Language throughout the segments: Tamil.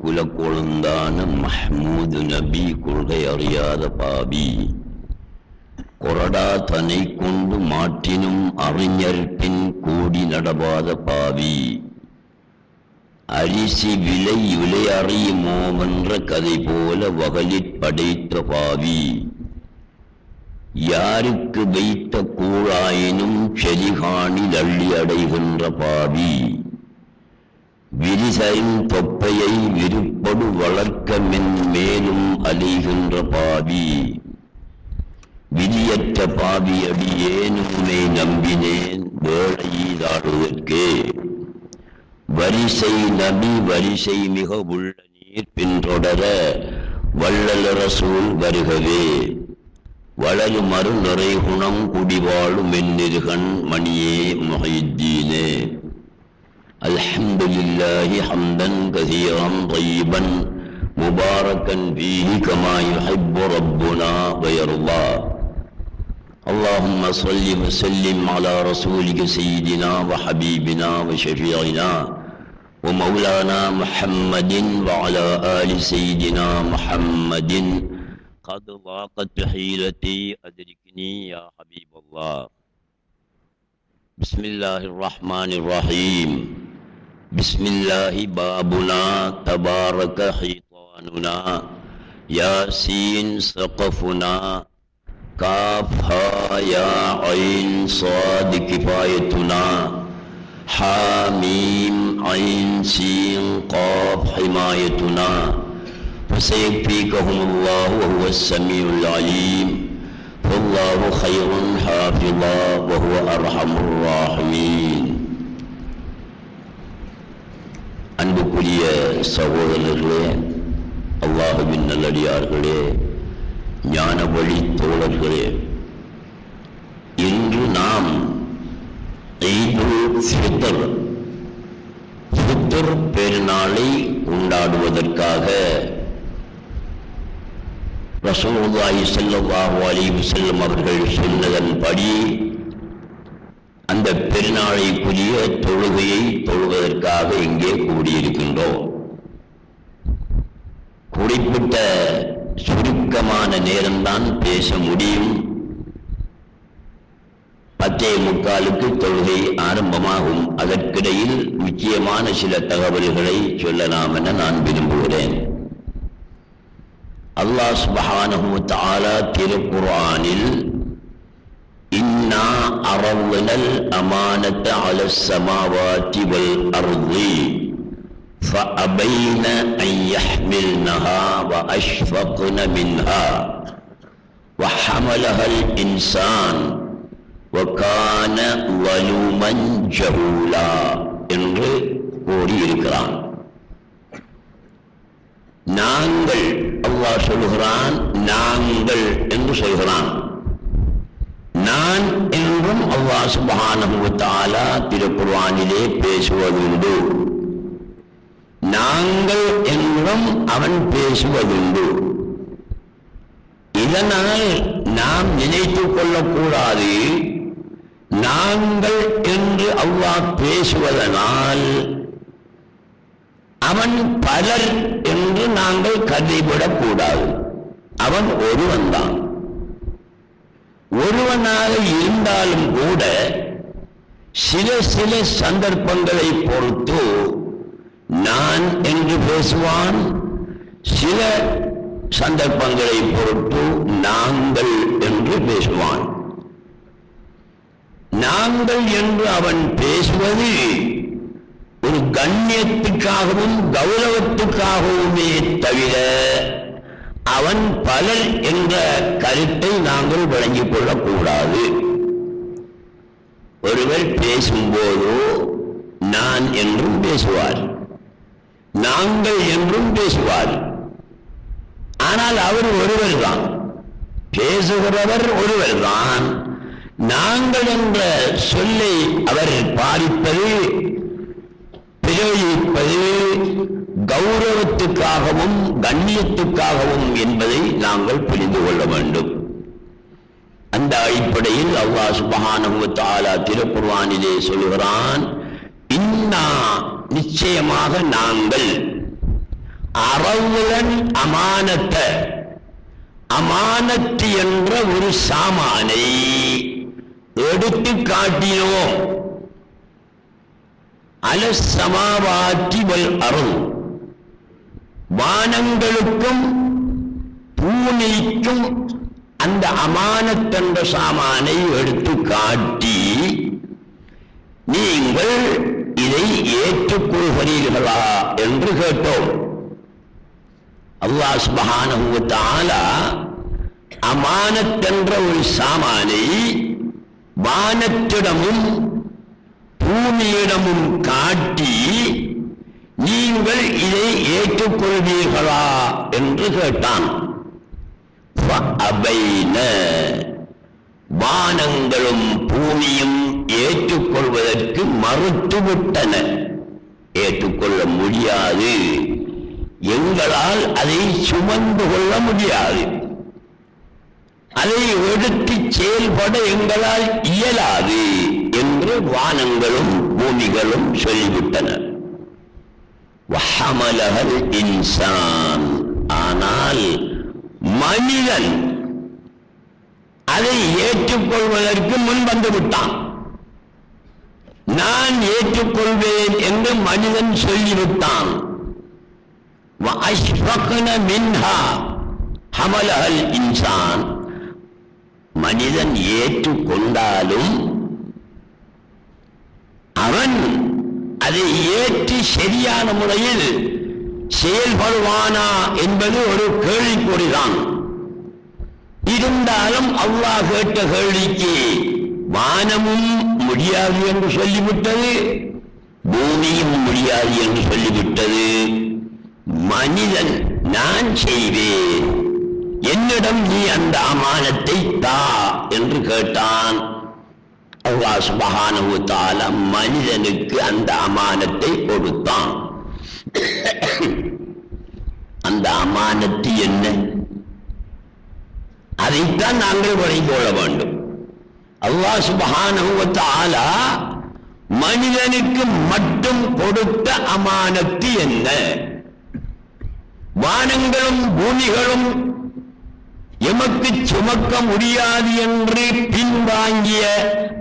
குலக்கொழுந்தான மஹ்மூது நபி கொள்கை அறியாத பாவி, கொரடா தனை கொண்டு மாற்றினும் அறிஞர்பின் கூடி நடவாத பாவி, அரிசி விலை விளையறியுமோவென்ற கதை போல வகலிற் படைத்த பாவி, யாருக்கு வைத்த கூழாயினும் செலிகாணில் அள்ளி அடைகின்ற பாவி, விரிசையின் தொப்பையை விருப்படு வளர்க்க மேலும் அலைகின்ற பாவி, விதியற்ற பாவி அடியேனுமே நம்பினேன் வேளையீதாடுவதற்கே, வரிசை நபி வரிசை மிக உள்ள நீர் பின்தொடர வள்ளல் ரசூல் வருகவே, வளரு மறு நிறை குணம் குடிவாழும் மென்னிருகன் மணியே முஹைத்தீனே. அல்ஹம்துலில்லாஹி ஹம்தன் கஸீரன் طيبا مباركا فيه كما يحب ربنا ويرضى. اللهم صل وسلم على رسولك سيدنا وحبيبنا وشفيعنا ومولانا محمد وعلى آل سيدنا محمد. قد ضاقت حيلتي أدركني يا حبيب الله. بسم الله الرحمن الرحيم. بسم الله بابنا تبارك حيطاننا، ياسين سقفنا، كاف ها يا عين صاد كفايتنا، حاميم عين سين قاف حمايتنا، فسيكفيكهم الله وهو السميع العليم، فالله خير حافظا وهو أرحم الراحمين. அன்புக்குரிய சகோதரர்களே, அல்லாஹுவின் நல்லடியார்களே, ஞான வழி தோழர்களே, இன்று நாம் ஈதுல் ஃபித்ர் பெருநாளை கொண்டாடுவதற்காக ரசூலுல்லாஹி ஸல்லல்லாஹு அலைஹி வஸல்லம் அவர்கள் சொன்னதன்படி அந்த பெருநாளைக்குரிய தொழுகையை தொழுவதற்காக இங்கே கூடியிருக்கின்றோம். குறிப்பிட்ட சுருக்கமான நேரம்தான் பேச முடியும். 10:45 தொழுகை ஆரம்பமாகும். அதற்கிடையில் முக்கியமான சில தகவல்களை சொல்லலாம் என நான் விரும்புகிறேன். அல்லாஹ் சுப்ஹானஹு வ தஆலா திருக்குர்ஆனில் இன்னா அரவ்னல் அமானத அலஸ் ஸமாவாதி வல் அர்தி ஃபஅபைன அன் யஹ்மில்னஹா வ அஷ்ஃபக்ன மின்ஹா வ ஹமலஹல் இன்சான் வ கான ஸலூமன் ஜஹூலா என்று கூறியிருக்கிறான். நாங்கள், அல்லாஹ் சொல்கிறான், நாங்கள் என்று சொல்கிறான். நான் என்றும் அல்லாஹ் சுப்ஹானஹு வ தஆலா திருக்குர்ஆனிலே பேசுவதுண்டு. நாங்கள் என்றும் அவன் பேசுவதுண்டு. இதனால் நாம் நினைத்துக் கொள்ளக்கூடாது, நாங்கள் என்று அல்லாஹ் பேசுவதனால் அவன் பலர் என்று நாங்கள் கருதிவிடக்கூடாது. அவன் ஒருவன்தான். ஒருவனாக இருந்தாலும் கூட சில சந்தர்ப்பங்களை பொறுத்து நான் என்று பேசுவான், சில சந்தர்ப்பங்களை பொறுத்து நாங்கள் என்று பேசுவான். நாங்கள் என்று அவன் பேசுவது ஒரு கண்ணியத்துக்காகவும் கௌரவத்துக்காகவுமே தவிர அவன் பலர் என்ற கருத்தை நாங்கள் வழங்கிக் கொள்ளக்கூடாது. ஒருவர் பேசும்போதோ நான் என்றும் பேசுவார், நாங்கள் என்றும் பேசுவார். ஆனால் அவர் ஒருவர் தான், பேசுகிறவர் ஒருவர் தான். நாங்கள் என்ற சொல்லை அவர் பாதிப்பது, பிரயோகிப்பது கௌரவத்துக்காகவும் கண்ணியத்துக்காகவும் என்பதை நாங்கள் புரிந்து கொள்ள வேண்டும். அந்த அடிப்படையில் அல்லாஹ் சுப்ஹானஹு வ தஆலா திருக்குர்ஆனிலே சொல்கிறான், இன்னா நிச்சயமாக நாங்கள் அரவுலன் அமானத்த, அமானத்து என்ற ஒரு சாமானை எடுத்து காட்டினோம். அலஸ்ஸமாவாத்தி வல் அர்த், வானங்களுக்கும் பூமிக்கும் அந்த அமானத் என்ற சாமானை எடுத்து காட்டி நீங்கள் இதை ஏற்றுக்கொள்கிறீர்களா என்று கேட்டோம். அல்லாஹ் சுப்ஹானஹு வ தஆலா அமானத் என்ற ஒரு சாமானை வானத்திடமும் பூமியிடமும் காட்டி நீங்கள் இதை ஏற்றுக்கொள்வீர்களா என்று கேட்டான். வானங்களும் பூமியும் ஏற்றுக்கொள்வதற்கு மறுத்துவிட்டன. ஏற்றுக்கொள்ள முடியாது, எங்களால் அதை சுமந்து கொள்ள முடியாது, அதை எடுத்து செயல்பட எங்களால் இயலாது என்று வானங்களும் பூமிகளும் சொல்லிவிட்டன. வஹமலஹல் இன்சான், ஆனால் மனிதன் அதை ஏற்றுக்கொள்வதற்கு முன் வந்து விட்டான். நான் ஏற்றுக்கொள்வேன் என்று மனிதன் சொல்லிவிட்டான். வஅஷ்ஃபக்ன மின்ஹா ஹமலஹல் இன்சான், மனிதன் ஏற்றுக்கொண்டாலும் அவன் அதை ஏற்றி சரியான முறையில் செயல்படுவானா என்பது ஒரு கேள்விக்குறிதான். இருந்தாலும் அல்லாஹ் கேட்ட கேள்விக்கு வானமும் முடியாது என்று சொல்லிவிட்டது, பூமியும் முடியாது என்று சொல்லிவிட்டது. மனிதன் நான் செய்வேன், என்னிடம் நீ அந்த அமானத்தை தா என்று கேட்டான். அல்லாஹ் சுப்ஹானஹு வ தஆலா மனிதனுக்கு அந்த அமானத்தை கொடுத்தான். அந்த அமானத்து என்ன? அதைத்தான் நாங்கள் விளங்கிக் கொள்ள வேண்டும். அல்லாஹ் சுப்ஹானஹு வ தஆலா மனிதனுக்கு மட்டும் கொடுத்த அமானத்து என்ன? வானங்களும் பூமிகளும் எமக்கு சுமக்க முடியாது என்று பின்வாங்கிய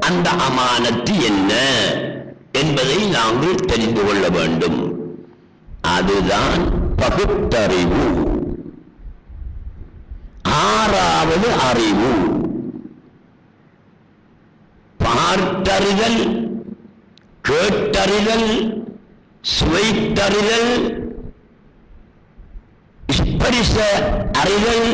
அந்த அமானத்து என்ன என்பதை நாங்கள் தெரிந்து கொள்ள வேண்டும். அதுதான் பகுத்தறிவு, ஆறாவது அறிவு. பார்த்தறிதல், கேட்டறிதல், சுவைத்தறிதல், ஸ்பரிச அறிதல்,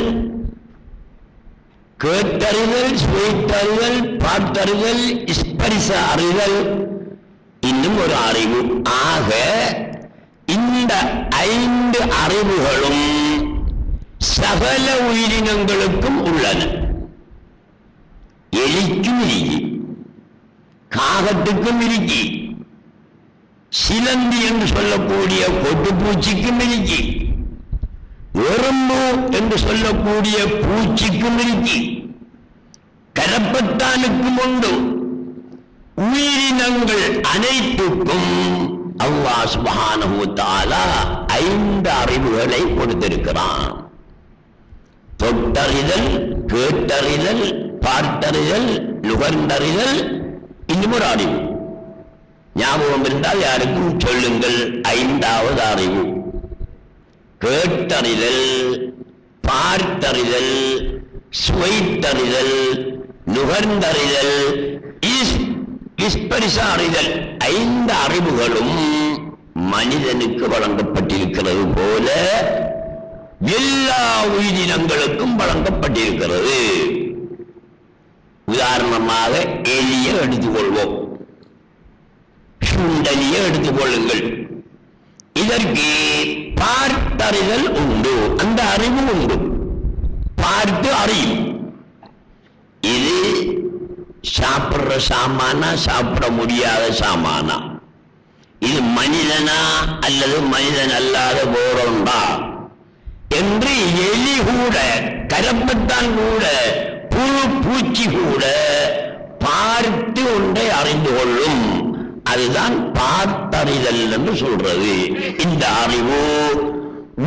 கேட்டறிதல், சுவைத்தறிதல், பார்த்தறிதல், ஸ்பரிச அறிதல், இன்னும் ஒரு அறிவு. ஆக இந்த 5 அறிவுகளும் சகல உயிரினங்களுக்கும் உள்ளன. எலிக்கும் இருக்கு, காகத்துக்கும் இருக்கு, சிலந்தி என்று சொல்லக்கூடிய கொட்டுப்பூச்சிக்கும் இருக்கு, எறும்பு என்று சொல்லக்கூடிய பூச்சிக்கும் இருக்கு, கரப்பத்தானுக்கும் உண்டு. உயிரினங்கள் அனைத்துக்கும் அல்லாஹ் சுப்ஹானஹு வ தஆலா 5 அறிவுகளை கொடுத்திருக்கிறான். தொட்டறிதல், கேட்டறிதல், பார்த்தறிதல், நுகர்ந்தறிதல், இன்னும் ஒரு அறிவு. ஞாபகம் இருந்தால் யாருக்கும் சொல்லுங்கள். 5வது அறிவு கேட்டறிதல், பார்த்தறிதல், சுவைத்தறிதல், நுகர்ந்தறிதல், ஸ்பரிச அறிதல். 5 அறிவுகளும் மனிதனுக்கு வழங்கப்பட்டிருக்கிறது போல எல்லா உயிரினங்களுக்கும் வழங்கப்பட்டிருக்கிறது. உதாரணமாக எலியை எடுத்துக்கொள்வோம், சுண்டலியை எடுத்துக்கொள்ளுங்கள். இதற்கு பார்த்தறிதல் உண்டு, அந்த அறிவு உண்டு, பார்த்து அறியும். இது சாப்பிடுற சாமானா, சாப்பிட முடியாத சாமானா, இது மனிதனா அல்லது மனிதன் அல்லாத போறோண்டா என்று எலி கூட, கரப்பத்தான் கூட, புழு பூச்சி கூட பார்த்து ஒன்றை அறிந்து கொள்ளும். அதுதான் பார்த்தறிதல் என்று சொல்றது. இந்த அறிவு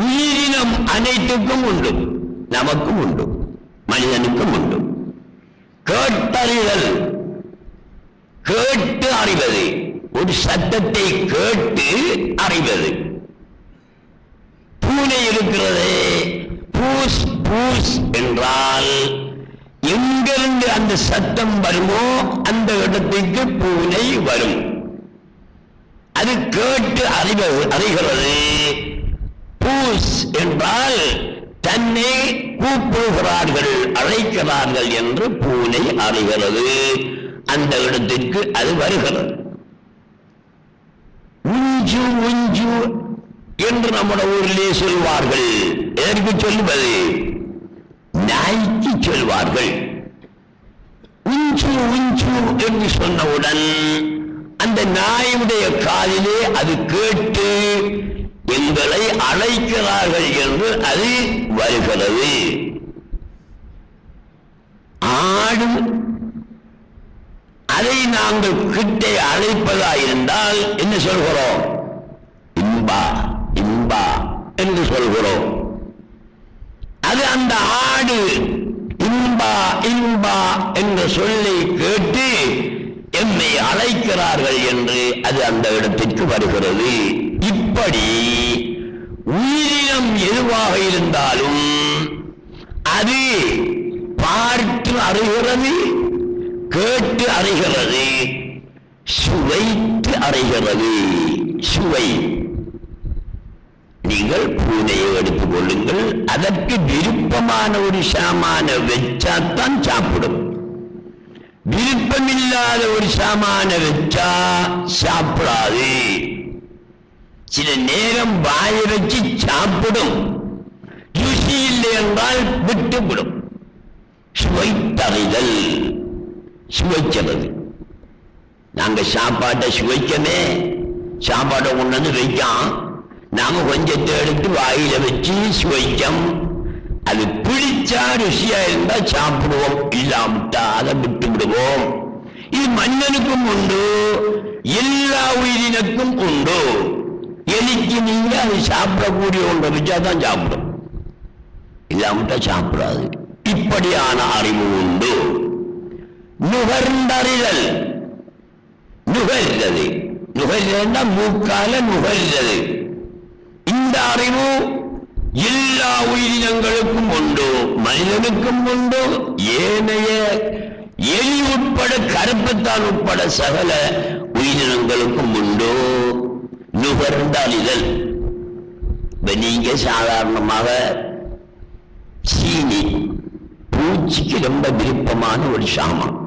உயிரினம் அனைத்துக்கும் உண்டு, நமக்கும் உண்டு, மனிதனுக்கும் உண்டு. கேட்டறிதல், கேட்டு அறிவது, ஒரு சத்தத்தை கேட்டு அறிவது. பூனை இருக்கிறது, பூஸ் பூஸ் என்றால் எங்கிருந்து அந்த சத்தம் வருமோ அந்த இடத்துக்கு பூனை வரும். அது கேட்டு அறிகிறது. பூஸ் என்றால் தன்னை கூப்பிடுகிறார்கள், அழைக்கிறார்கள் என்று பூனை அறிகிறது. அந்த இடத்திற்கு அது வருகிறது. உஞ்சு உஞ்சு என்று நம்முடைய ஊரிலே சொல்வார்கள். எதற்கு சொல்லுவது? நாய்க்கு சொல்வார்கள். உஞ்சு உஞ்சு என்று சொன்னவுடன் அந்த நாயுடைய காதிலே அது கேட்டு எங்களை அழைக்கிறார்கள் என்று அது வருகிறது. ஆடு அதை நாங்கள் கிட்டே அழைப்பதாயிருந்தால் என்ன சொல்கிறோம்? இன்பா இன்பா என்று சொல்கிறோம். அது அந்த ஆடு இன்பா இன்பா என்ற சொல்லை கேட்டு எம்மை அழைக்கிறார்கள் என்று அது அந்த இடத்திற்கு வருகிறது. இப்படி உயிரினம் எதுவாக இருந்தாலும் அது பார்த்து அறிகிறது, கேட்டு அறிகிறது, சுவைத்து அறிகிறது. சுவை, நீங்கள் பூனையை எடுத்துக் கொள்ளுங்கள், அதற்கு விருப்பமான ஒரு சாமான வச்சாத்தான் சாப்பிடும். விருப்பமில்லாத ஒரு சாமான வச்சா சாப்பிடாது. சில நேரம் வாய வச்சு சாப்பிடும், ருசி இல்லை என்றால் விட்டுவிடும். சுவைத்தறிதல், சுவைக்கிறது. நாங்க சாப்பாட்டை சுவைக்கமே, சாப்பாட்டை கொண்டு வந்து வைக்காம நாம கொஞ்சத்தை எடுத்து வாயில வச்சு சுவைக்கம். அது பிடிச்சா ருசியா இருந்தா சாப்பிடுவோம், இல்லாமட்டா அதை விட்டு விடுவோம். இது மனிதனுக்கும் உண்டு, எல்லா உயிரினுக்கும் உண்டு. எலிக்கு நீங்க அது சாப்பிடக்கூடிய ஒன்றை வச்சாதான் சாப்பிடும், இல்லாமட்டா சாப்பிடாது. இப்படியான அறிவு உண்டு. நுகர்ந்தறிதல், நுகர்றது, நுகர்றதுன்னா மூக்கால நுகர்றது. இந்த அறிவு எல்லா உயிரினங்களுக்கும் உண்டு, மனிதனுக்கும் உண்டு, ஏனைய எலி உட்பட கருப்பத்தான் உட்பட சகல உயிரினங்களுக்கும் உண்டு. நுகர்ந்தறிதல். நீங்க சாதாரணமாக சீனி பூச்சிக்கு ரொம்ப விருப்பமான ஒரு சாமான்,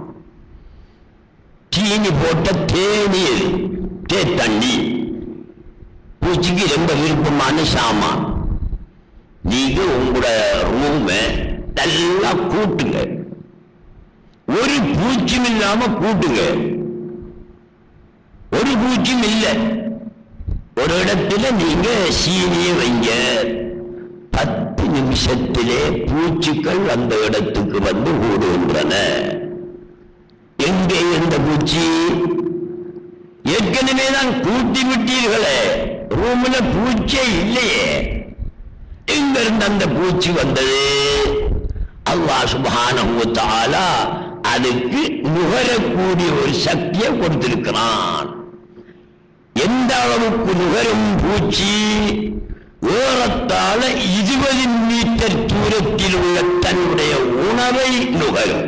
சீனி போட்ட தேநீர், தண்ணி பூச்சிக்கு ரொம்ப விருப்பமான சாமான். நீங்க உங்களோட ரூம நல்லா கூட்டுங்க, ஒரு பூச்சியும் இல்லாம கூட்டுங்க. ஒரு பூச்சியும் இல்லை, ஒரு இடத்துல நீங்க சீனியை வைங்க. 10 நிமிஷத்திலே பூச்சிகள் அந்த இடத்துக்கு வந்து கூடுகின்றன. எங்கே எந்த பூச்சி? ஏற்கனவே தான் கூட்டி விட்டீர்களே, ரூம்ல பூச்சே இல்லையே, எங்கிருந்து அந்த பூச்சி வந்தது? அல்லாஹ் சுப்ஹானஹு வ தஆலா அதுக்கு நுகரக்கூடிய ஒரு சக்தியை கொடுத்திருக்கிறான். எந்த அளவுக்கு நுகரும் பூச்சி? ஏறத்தாழ 20 மீட்டர் தூரத்தில் உள்ள தன்னுடைய உணவை நுகரும்.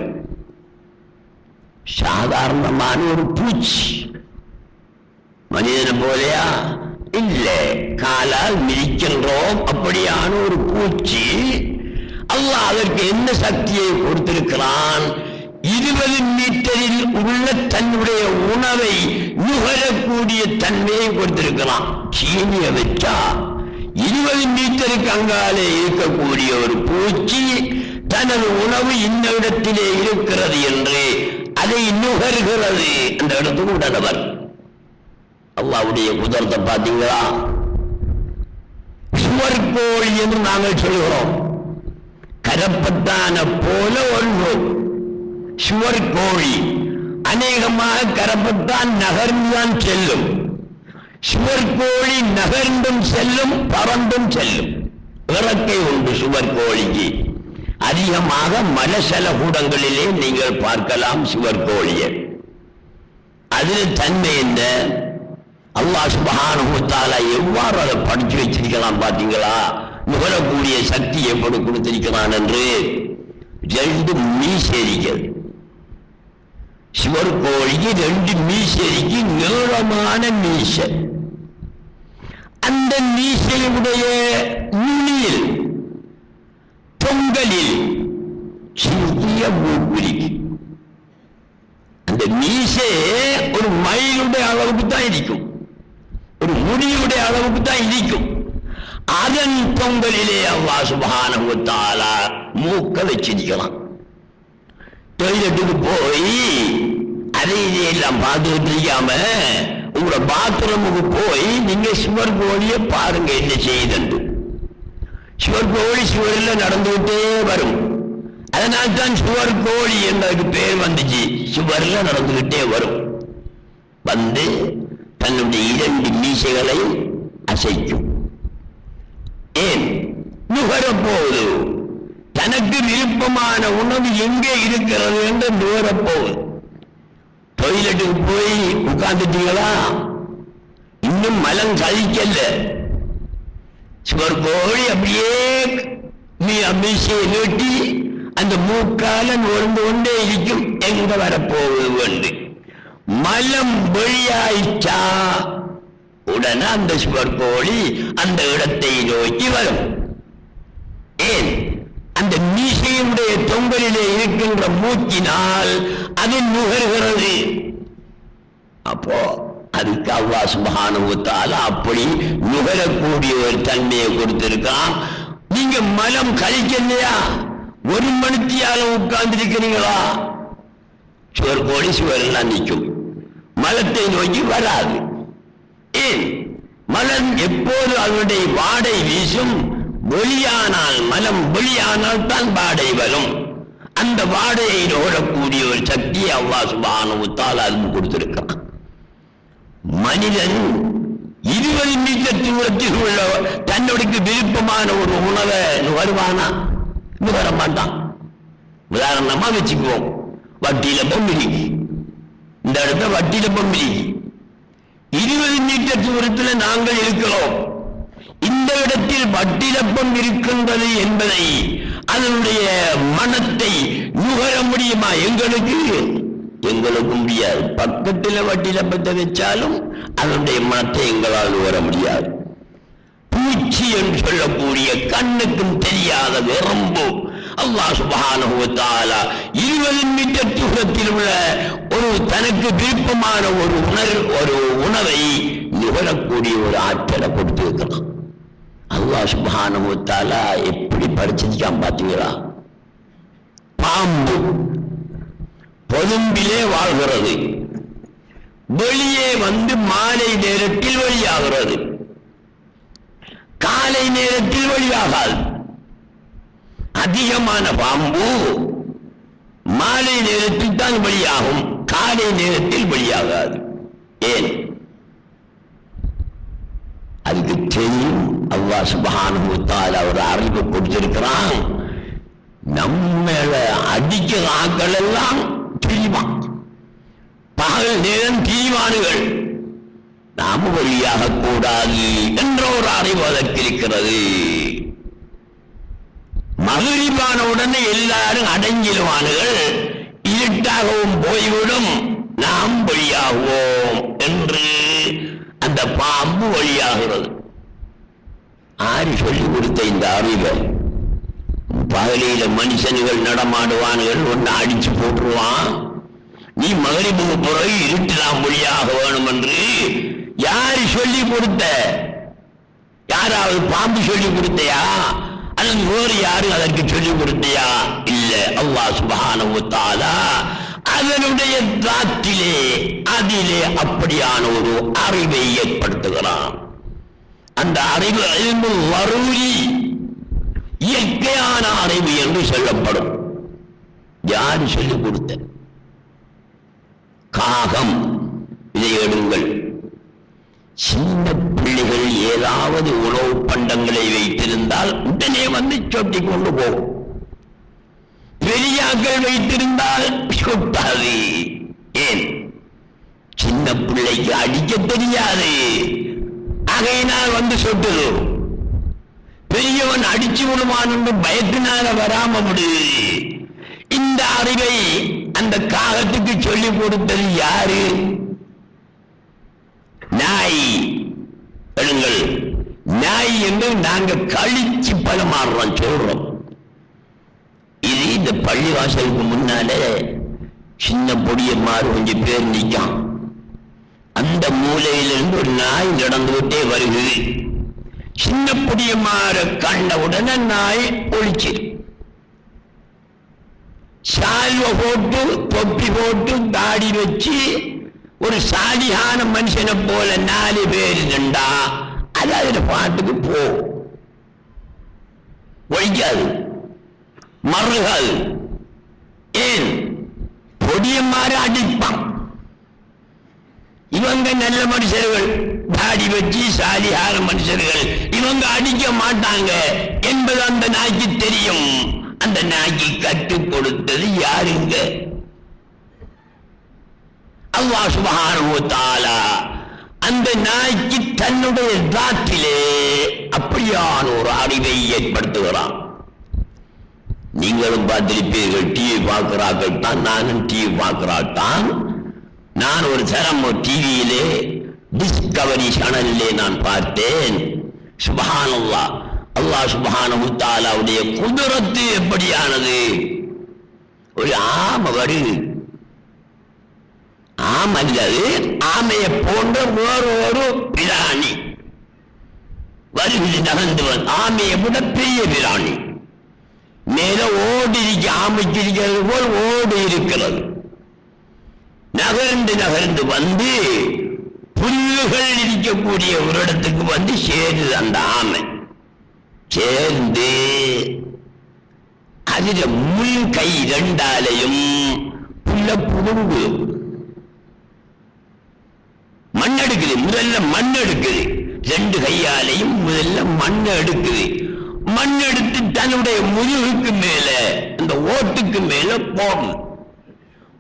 சாதாரணமான ஒரு பூச்சி, மனிதனை போலையா? இல்லை, காலால் மிதிக்கின்றோம். அப்படியான ஒரு பூச்சி அல்லாஹ் அதற்கு என்ன சக்தியை கொடுத்திருக்கிறான்? 20 மீட்டரில் உள்ள தன்னுடைய உணவை நுகரக்கூடிய தன்மையை கொடுத்திருக்கிறான். சீனியை வச்சா 20 மீட்டருக்கு அங்காலே இருக்கக்கூடிய ஒரு பூச்சி தனது உணவு இந்த இடத்திலே இருக்கிறது என்று அதை நுகர்கிறது. அந்த இடத்துக்கு உடனவர் அல்லாஹ்வுடைய குதிரத்தை பார்த்தீங்களா? சுவர்கோழி என்று நாங்கள் சொல்கிறோம். கரப்பட்டான போல ஒன்று சுவர்கோழி. அநேகமாக கரப்பட்டான் நகர்ந்துதான் செல்லும். சுவர்கோழி நகர்ந்தும் செல்லும், பறந்தும் செல்லும். இறக்கை உண்டு சுவர்கோழிக்கு. அதிகமாக மலசல கூடங்களிலே நீங்கள் பார்க்கலாம் சுவர்கோழியை. அதில் தன்மை என்ன? அல்லாஹ் சுப்ஹானஹு வ தஆலா எவ்வாறு அதை படிச்சு வச்சிருக்கலாம் பார்த்தீங்களா? நுகரக்கூடிய சக்தி எப்படி கொடுத்திருக்கிறான் என்று. 2 மீசை இருக்கிறது. சுவர்கோழிக்கு 2 மீசை இருக்கு, நீளமான மீசை. அந்த மீசையுடைய நுனியில் தொங்கலில் சிறிய மூக்குலிக்கு. அந்த மீசை ஒரு மயிலுடைய அளவுக்கு தான் இருக்கும், ஒரு முடியுடைய அளவுக்கு தான் இருக்கும். அதன் தொங்கலிலே அல்லாஹ் சுப்ஹானஹு வ தஆலா மூக்க வச்சிருக்கலாம். டொய்லெட்டுக்கு போய் அதை இதையெல்லாம் பார்த்துக்கிட்டு இருக்காம உங்களோட பாத்ரூமுக்கு போய் நீங்க சுவர்கோழியை பாருங்க என்ன செய்யுது. சுவர்கோழி சுவரில் நடந்துகிட்டே வரும். அதனால் தான் சுவர்கோழி என்பதற்கு பேர் வந்துச்சு. சுவரில் நடந்துகிட்டே வரும். வந்து தன்னுடைய 2 மீசைகளை அசைக்கும். ஏன்? நுகரப்போகுது. தனக்கு விருப்பமான உணவு எங்கே இருக்கிறது என்று நுகரப்போகுது. டொய்லெட்டுக்கு போய் உட்கார்ந்துட்டீங்களா? இன்னும் மலம் கழிக்கல. சுவர்கோழி அப்படியே மீசையை நீட்டி அந்த மூக்கால நுழைந்து கொண்டே இருக்கும். எங்க வரப்போகுது என்று மலம் வெளியாயிச்சா உடனே அந்த சுவர்கோழி அந்த இடத்தை நோக்கி வரும். ஏன்? அந்த மீசையுடைய தொங்கலிலே இருக்கின்ற மூக்கினால் அது நுகர்கிறது. அப்போ அதுக்கு அல்லாஹ் சுப்ஹானஹு வ தஆலா அப்படி நுகரக்கூடிய ஒரு தன்மையை கொடுத்திருக்கான். நீங்க மலம் கழிக்கலையா? 1 மணித்தியால உட்கார்ந்து இருக்கிறீங்களா? சுவர்கோழி சுவரெல்லாம் நிற்கும், மலத்தை நோக்கி வராது. ஏன்? மலம் எப்போது அதனுடைய வாடை வீசும்? வெளியானால், மலம் வெளியானால் தான் வாடை வரும். அந்த வாடையை நுகரக்கூடிய ஒரு சக்தியை அல்லாஹ் சுப்ஹானஹு வ தஆலா அதுக்கு கொடுத்திருக்கான். மனிதன் 20 மீட்டர் தூரத்தில் உள்ள தன்னுடைய விருப்பமான ஒரு உணவை நுகர்வானா? நுகர மாட்டான். உதாரணமா வச்சுக்குவோம், வட்டியில பொம்மிலி. இந்த இடத்துல வட்டியில பொம்மிலி 20 மீட்டர் தூரத்தில் நாங்கள் இருக்கிறோம். இந்த இடத்தில் வட்டிலப்பம் இருக்கின்றது என்பதை, அதனுடைய மனத்தை நுகர முடியுமா? எங்களுக்கு முடியாது. பக்கத்தில் வட்டிலப்பத்தை வச்சாலும் அதனுடைய மனத்தை எங்களால் நுகர முடியாது. பூச்சி என்று சொல்லக்கூடிய கண்ணுக்கும் தெரியாத எறும்பு அல்லாஹ் சுப்ஹானஹு வ தஆலா 20 மீட்டர் தூரத்தில் உள்ள ஒரு தனக்கு விருப்பமான ஒரு உணவை நுகரக்கூடிய ஒரு ஆற்றலை கொடுத்திருக்கிறான். அல்லாஹ் சுப்ஹானஹு வ தஆலா எப்படி படைச்சிருக்கான் பார்த்தீங்களா? பாம்பு பொதும்பிலே வாழ்கிறது. வெளியே வந்து மாலை நேரத்தில் வெளியாகிறது, காலை நேரத்தில் வெளியாகாது. அதிகமான பாம்பு மாலை நேரத்தில் தான் வெளியாகும், காலை நேரத்தில் வெளியாகாது. ஏன்? அதுக்கு தெரியும். அல்லாஹ் சுப்ஹானஹு வ தஆலா ஒரு அறிவு கொடுத்திருக்கிறான். நம்மள அடிக்கிற ஆக்கள் எல்லாம் தீவான், பகல் நேரம் தீவானுகள். நாம வெளியாக கூடாது என்ற ஒரு அறிவு அதற்கு இருக்கிறது. மகிழ்வான உடனே எல்லாரும் அடங்கிடுவானுகள், இருட்டாகவும் போய்விடும், நாம் வெளியாகுவோம் என்று அந்த பாம்பு வழியாகிறது. ஆறு சொல்லிக் கொடுத்த இந்த அறிவை? பகலில மனுஷன்கள் நடமாடுவான்கள், ஒன்னு அடிச்சு போட்டுருவான். நீ மகரிபுக்கு பிறகு இருட்டலாம் மொழியாக வேணும் என்று யாரு சொல்லி கொடுத்த? யாராவது பாம்பு சொல்லி கொடுத்தையா அல்லது வேறு யாரும் அதற்கு சொல்லிக் கொடுத்தையா? இல்ல, அல்லாஹ் சுப்ஹானஹு வ தஆலா அதனுடைய தாத்திலே அதிலே அப்படியான ஒரு அறிவை ஏற்படுத்துகிறான். அந்த அறிவு இல்மு வரூரி, இயற்கையான அறிவு என்று சொல்லப்படும். யாரு சொல்லிக் கொடுத்த? காகம். இதை எடுங்கள். சின்ன பிள்ளைகள் ஏதாவது உணவு பண்டங்களை வைத்திருந்தால் உடனே வந்து சொட்டி கொண்டு போகும். பெரியாக்கள் வைத்திருந்தால் சொட்டாது. ஏன்? சின்ன பிள்ளைக்கு அடிக்க தெரியாது, ஆகையினால் வந்து சொட்டுது. பெரியவன் அடிச்சு விடுவான் என்று பயத்தினால வராம விடு. இந்த அறிவை அந்த காகத்துக்கு சொல்லிக் கொடுத்தது யாரு? நாய். எழுங்கள். நாய் என்று நாங்க கழிச்சு பலமாறுறோம், சொல்றோம். இது இந்த பள்ளிவாசலுக்கு முன்னாலே சின்ன பொடியம்மாறு கொஞ்சம் பேர் நிற்கான். அந்த மூலையிலிருந்து ஒரு நாய் நடந்துகிட்டே வருகிறது. சின்ன பொடியம்மாறு கண்டவுடனே நாய் ஒழிச்சு சால்வை போட்டு தொப்பி போட்டு தாடி வச்சு ஒரு சாலியான மனுஷனை போல 4 பேர் நின்றா அது அதுல பாட்டுக்கு போ, ஒழிக்காது, மறுகாது. ஏன்? பொடியம்மாறு அடிப்பான். இவங்க நல்ல மனுஷர்கள், தாடி வச்சு சாலியான மனுஷர்கள், இவங்க அடிக்க மாட்டாங்க என்பது அந்த நாய்க்கு தெரியும். அந்த நாய்க்கு கற்றுக் கொடுத்தது யாருங்க? அல்லாஹ் சுப்ஹானஹு வ தஆலா அந்த நாய்க்கு தன்னுடைய தாத்திலே அப்படியான ஒரு அறிவை ஏற்படுத்துகிறான். நீங்களும் பார்த்திருப்பீர்கள், டிவி பார்க்கிறார்கள் தான், நானும் டிவி பார்க்கிறாத்தான். நான் ஒரு தரம் டிவியிலே டிஸ்கவரி சேனலிலே நான் பார்த்தேன். சுப்ஹானல்லாஹ், அல்லாஹ் சுப்ஹானஹு வ தஆலாவுடைய குதிரத்து எப்படியானது. ஒரு ஆமை வருது. ஆமை அல்லது ஆமையை போன்ற வேறொரு பிராணி வருகிறது, நகர்ந்து வந்து. ஆமையை விட பெரிய பிராணி மேல ஓடி இருக்க, ஆமைக்கு இருக்கிறது போல் ஓடி இருக்கிறது. நகர்ந்து நகர்ந்து வந்து புல்லுகள் இருக்கக்கூடிய ஒரு இடத்துக்கு வந்து சேருது. அந்த ஆமை சேர்ந்து அதுல முள் கை 2ஆலையும் புல்ல புடுங்கு மண் எடுக்குது. முதல்ல மண் எடுக்குது, 2 கையாலையும் முதல்ல மண் எடுக்குது. மண் எடுத்து தன்னுடைய முதுகுக்கு மேல, அந்த ஓட்டுக்கு மேல போடும்.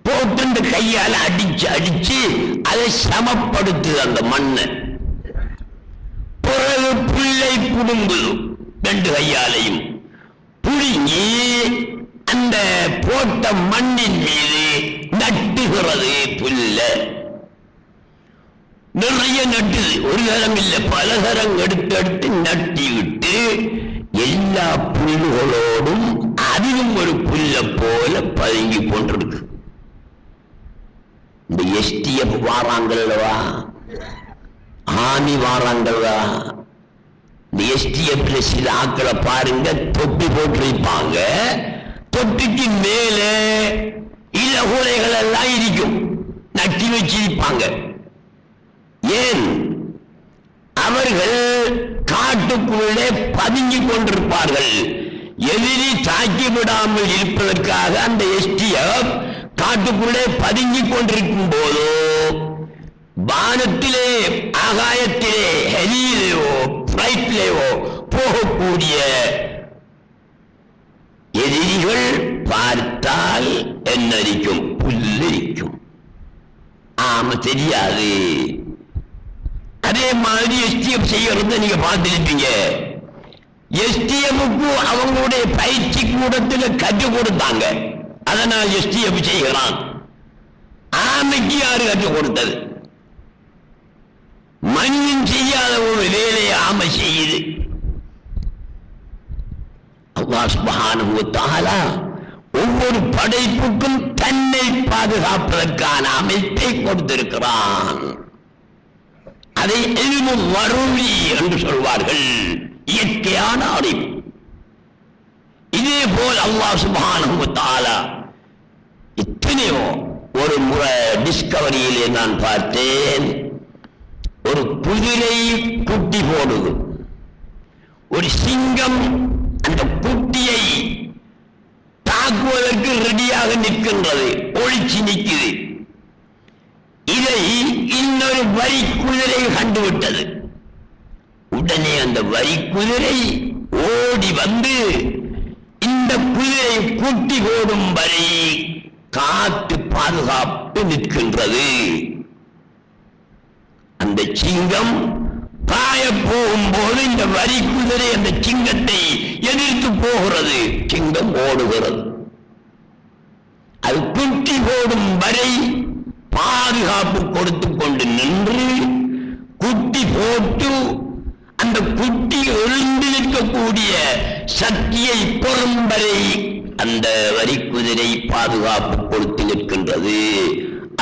போட்டு அந்த கையால அடிச்சு அடிச்சு அதை சமப்படுத்துது அந்த மண்ணை. பிறகு புல்லை புடுங்குது 2 கையாலையும். புடுங்கி அந்த போட்ட மண்ணின் மீது நட்டுகிறது புல்ல. நிறைய நட்டுது, ஒரு தரம் இல்லை, பல தரம் எடுத்து எடுத்து நட்டி விட்டு எல்லா புல்லுகளோடும் அதிலும் ஒரு புல்ல போல பதுங்கி கொண்டிருக்கு. இந்த எஸ்டிஎஃப் வாராங்கல்லவா, ஆமி வாராங்கல்வா, இந்த எஸ்டிஎஃப்ல சில ஆக்களை பாருங்க, தொப்பி போட்டிருப்பாங்க. தொப்பிக்கு மேல இலகுலைகள் எல்லாம் இருக்கும், நட்டி வச்சிருப்பாங்க. ஏன்? அவர்கள் காட்டுக்குள்ளே பதுங்கி கொண்டிருப்பார்கள். எதிரி தாக்கி விடாமல் இருப்பதற்காக அந்த எஸ்டிஎஃப் காட்டுக்குள்ளே பதுங்கி கொண்டிருக்கும் போதோ, வானத்திலே ஆகாயத்திலே ஹெலியிலேயோ பிளைட்லேயோ போகக்கூடிய எதிரிகள் பார்த்தால் என்ன இருக்கும்? புல்லு இருக்கும். ஆமா, தெரியாது. அதே மாதிரி எஸ்டிஎஃப் செய்யறத நீங்க பார்த்திருப்பீங்க. எஸ்டிஎஃப்க்கு அவங்களுடைய பயிற்சி கூடத்தில் கற்றுக் கொடுத்தாங்க, அதனால் எஸ்டிஎஃப் செய்கிறான். ஆமைக்கு யாரு கற்றுக் கொடுத்தது? மனிதன் செய்யாத ஒரு வேலையை ஆமை செய்யுது. அல்லாஹ் சுப்ஹானஹு வ தஆலா ஒவ்வொரு படைப்புக்கும் தன்னை பாதுகாப்பதற்கான அமைப்பை கொடுத்திருக்கிறான். அதை இல்முல் வரூரி என்று சொல்வார்கள், இயற்கையான அறிவு. இதே போல் அல்லாஹ் சுப்ஹானஹு வ தஆலா இத்தனையோ ஒரு முறை டிஸ்கவரியிலே நான் பார்த்தேன், ஒரு குதிரை குட்டி போடுது, ஒரு சிங்கம் அந்த குட்டியை தாக்குவதற்கு ரெடியாக நிற்கின்றது, ஒளிச்சு நிற்குது. இதை இன்னொரு வரி குதிரை கண்டுவிட்டது. உடனே அந்த வரி குதிரை ஓடி வந்து இந்த குதிரை குட்டி போடும் வரை காத்து பாதுகாப்பு நிற்கின்றது. அந்த சிங்கம் பாய போகும்போது இந்த வரி குதிரை அந்த சிங்கத்தை எதிர்த்து போகிறது. சிங்கம் ஓடுகிறது. அது குட்டி போடும் வரை பாதுகாப்பு கொடுத்து கொண்டு நின்று குட்டி போட்டு அந்த குட்டி எழுந்து நிற்கக்கூடிய சக்தியை பெறும் வரை அந்த வரி குதிரை பாதுகாப்பு கொடுத்து நிற்கின்றது.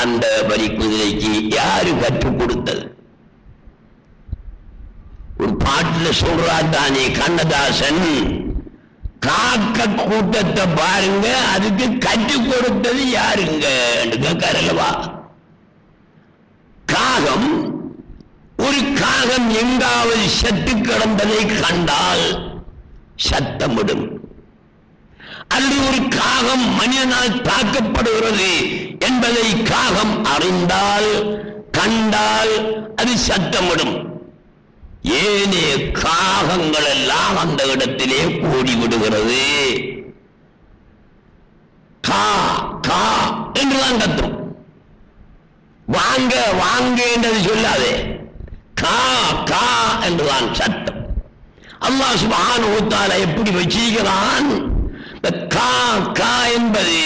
அந்த வரி குதிரைக்கு யாரு கற்றுக் கொடுத்தது? ஒரு பாட்டுல சொல்றார் தானே கண்ணதாசன், காக்க கூட்டத்தை பாருங்க, அதுக்கு கற்றுக் கொடுத்தது யாருங்க கேட்கறல்லவா? காகம், ஒரு காகம் எங்காவது செத்து கிடந்ததை கண்டால் சத்தமிடும். அல்லது ஒரு காகம் மனிதனால் தாக்கப்படுகிறது என்பதை காகம் அறிந்தால் கண்டால் அது சத்தமிடும். ஏனே காகங்கள் எல்லாம் அந்த இடத்திலே கூடி விடுகிறது. கா கா என்றுதான் கத்தும். வாங்க வாங்க என்றது சொல்லாதே, கா கா என்றுதான் சத்தம். அல்லாஹ் சுப்ஹானஹு வ தஆலா எப்படி வச்சிருக்கிறான்? கா கா என்பது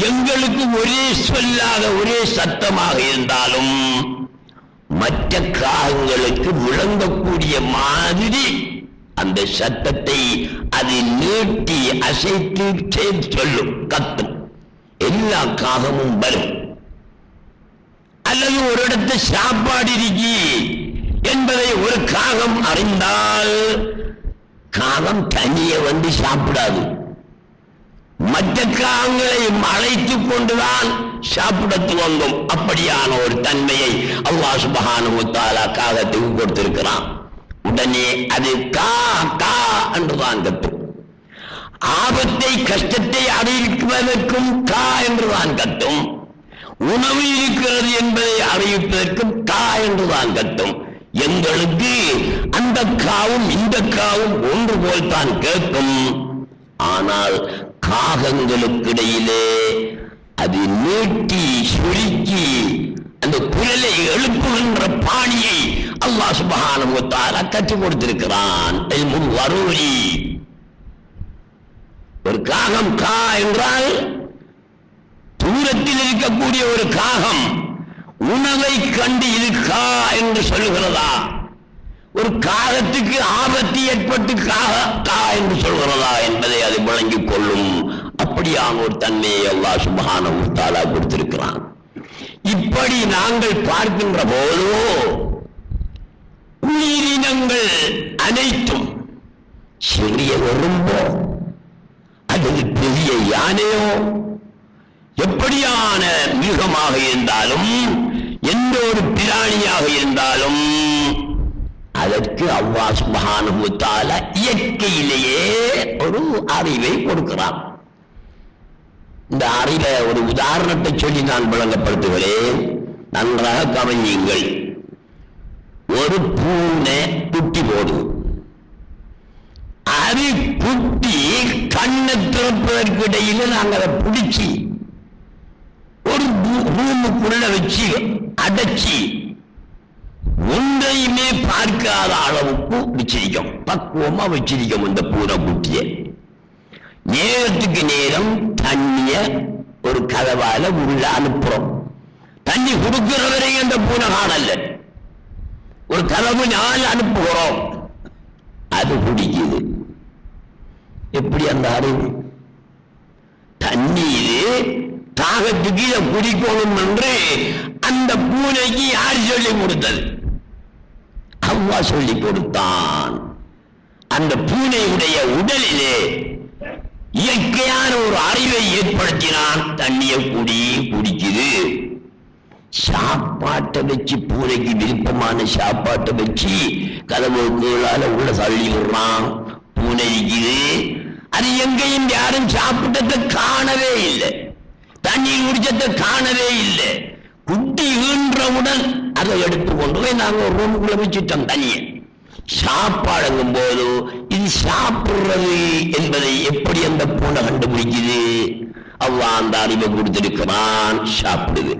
எங்களுக்கு ஒரே சொல்லாக ஒரே சத்தமாக இருந்தாலும் மற்ற காகங்களுக்கு விளங்கக்கூடிய மாதிரி அந்த சத்தத்தை அது நீட்டி அசைத்து சொல்லும், கத்தும். எல்லா காகமும் வரும். அல்லது ஒரு இடத்து சாப்பாடு இருக்கி என்பதை ஒரு காகம் அறிந்தால் காகம் தனியே வந்து சாப்பிடாது, மற்ற காகங்களை அழைத்துக் கொண்டுதான் சாப்பிட துவங்கும். அப்படியான ஒரு தன்மையை அல்லாஹ் சுப்ஹானஹு வ தஆலா காகத்துக்கு கொடுத்திருக்கிறான். உடனே அது கா கா என்றுதான் கத்தும். ஆபத்தை கஷ்டத்தை அறிவிப்பதற்கும் கா என்றுதான் கத்தும். உணவு இருக்கிறது என்பதை அறிவிப்பதற்கும் கா என்றுதான் கத்தும். எங்களுக்கு அந்த காவும் இந்த காவும் ஒன்று போல் தான் கேட்கும். ஆனால் காகங்களுக்கிடையிலே அது நீட்டி சுருக்கி அந்த குரலை எழுப்புகின்ற பாணியை அல்லாஹ் சுப்ஹானஹு வ தஆலா கற்றுக் கொடுத்திருக்கிறான். இல்முல் வரூரி. ஒரு காகம் கா என்றால் தூரத்தில் இருக்கக்கூடிய ஒரு காகம் உணவை கண்டு இது கா என்று சொல்லுகிறதா? ஒரு காகத்துக்கு ஆபத்து ஏற்பட்டு கா என்று சொல்கிறதா என்பதை அது விளங்கிக் கொள்ளும். அப்படியான ஒரு தன்மையை அல்லாஹ் சுப்ஹானஹு வ தஆலா கொடுத்திருக்கிறான். இப்படி நாங்கள் பார்க்கின்ற போதோ உயிரினங்கள் அனைத்தும் சிறிய எறும்போ அல்லது பெரிய யானையோ எப்படியான மிருகமாக இருந்தாலும் எந்த ஒரு பிராணியாக இருந்தாலும் அதற்கு அல்லாஹ் சுப்ஹானஹு வ தஆலா இயற்கையிலேயே ஒரு அறிவை கொடுக்கிறான். இந்த அறிவை ஒரு உதாரணத்தை சொல்லி நான் விளங்கப்படுத்துகிறேன், நன்றாக கவனியுங்கள். ஒரு பூனை குட்டி போடுது. அது குட்டி கண்ணை திறப்பதற்கு இடையில நாங்கள் அதை பிடிச்சி ஒரு ரூமுக்குள்ள வச்சு அடைச்சி ஒன்றையுமே பார்க்காத அளவுக்கு வச்சிருக்கோம், பக்குவமா வச்சிருக்கோம். இந்த பூனை குட்டிய நேரத்துக்கு நேரம் தண்ணிய ஒரு கதவால உள்ள அனுப்புறோம். தண்ணி கொடுக்கிற வரைக்கும் அந்த பூனை காணல. ஒரு கதவு நாள் அனுப்புகிறோம், அது குடிக்குது. எப்படி அந்த அறிவு? தண்ணீர் தாகத்துக்கு இதை குடிக்கணும் என்று அந்த பூனைக்கு யார் சொல்லி கொடுத்தது? அல்லாஹ் சொல்லி கொடுத்தான். அந்த பூனையுடைய உடலிலே இயற்கையான ஒரு அறிவை ஏற்படுத்தினான். தண்ணியை குடிக்குது. சாப்பாட்டை வச்சு, பூனைக்கு விருப்பமான சாப்பாட்டை வச்சு கதவுகளால உள்ள தள்ளி விடுறான். பூனை இருக்குது. அது எங்கேயும் யாரும் சாப்பிட்டதை காணவே இல்லை, தண்ணீர் குடிச்சதை காணவே இல்லை. குட்டி ஈன்றவுடன் அதை எடுத்து கொண்டு போய் நாங்க ஒரு ரூமுக்குள்ள வச்சுட்டோம் தண்ணியை. சாப்பாடுங்கும் போது இது சாப்பிடுறது என்பதை எப்படி அந்த பூனை கண்டுபிடிக்குது? அல்லாஹ் அந்த அறிவை கொடுத்திருக்கிறான், சாப்பிடுது.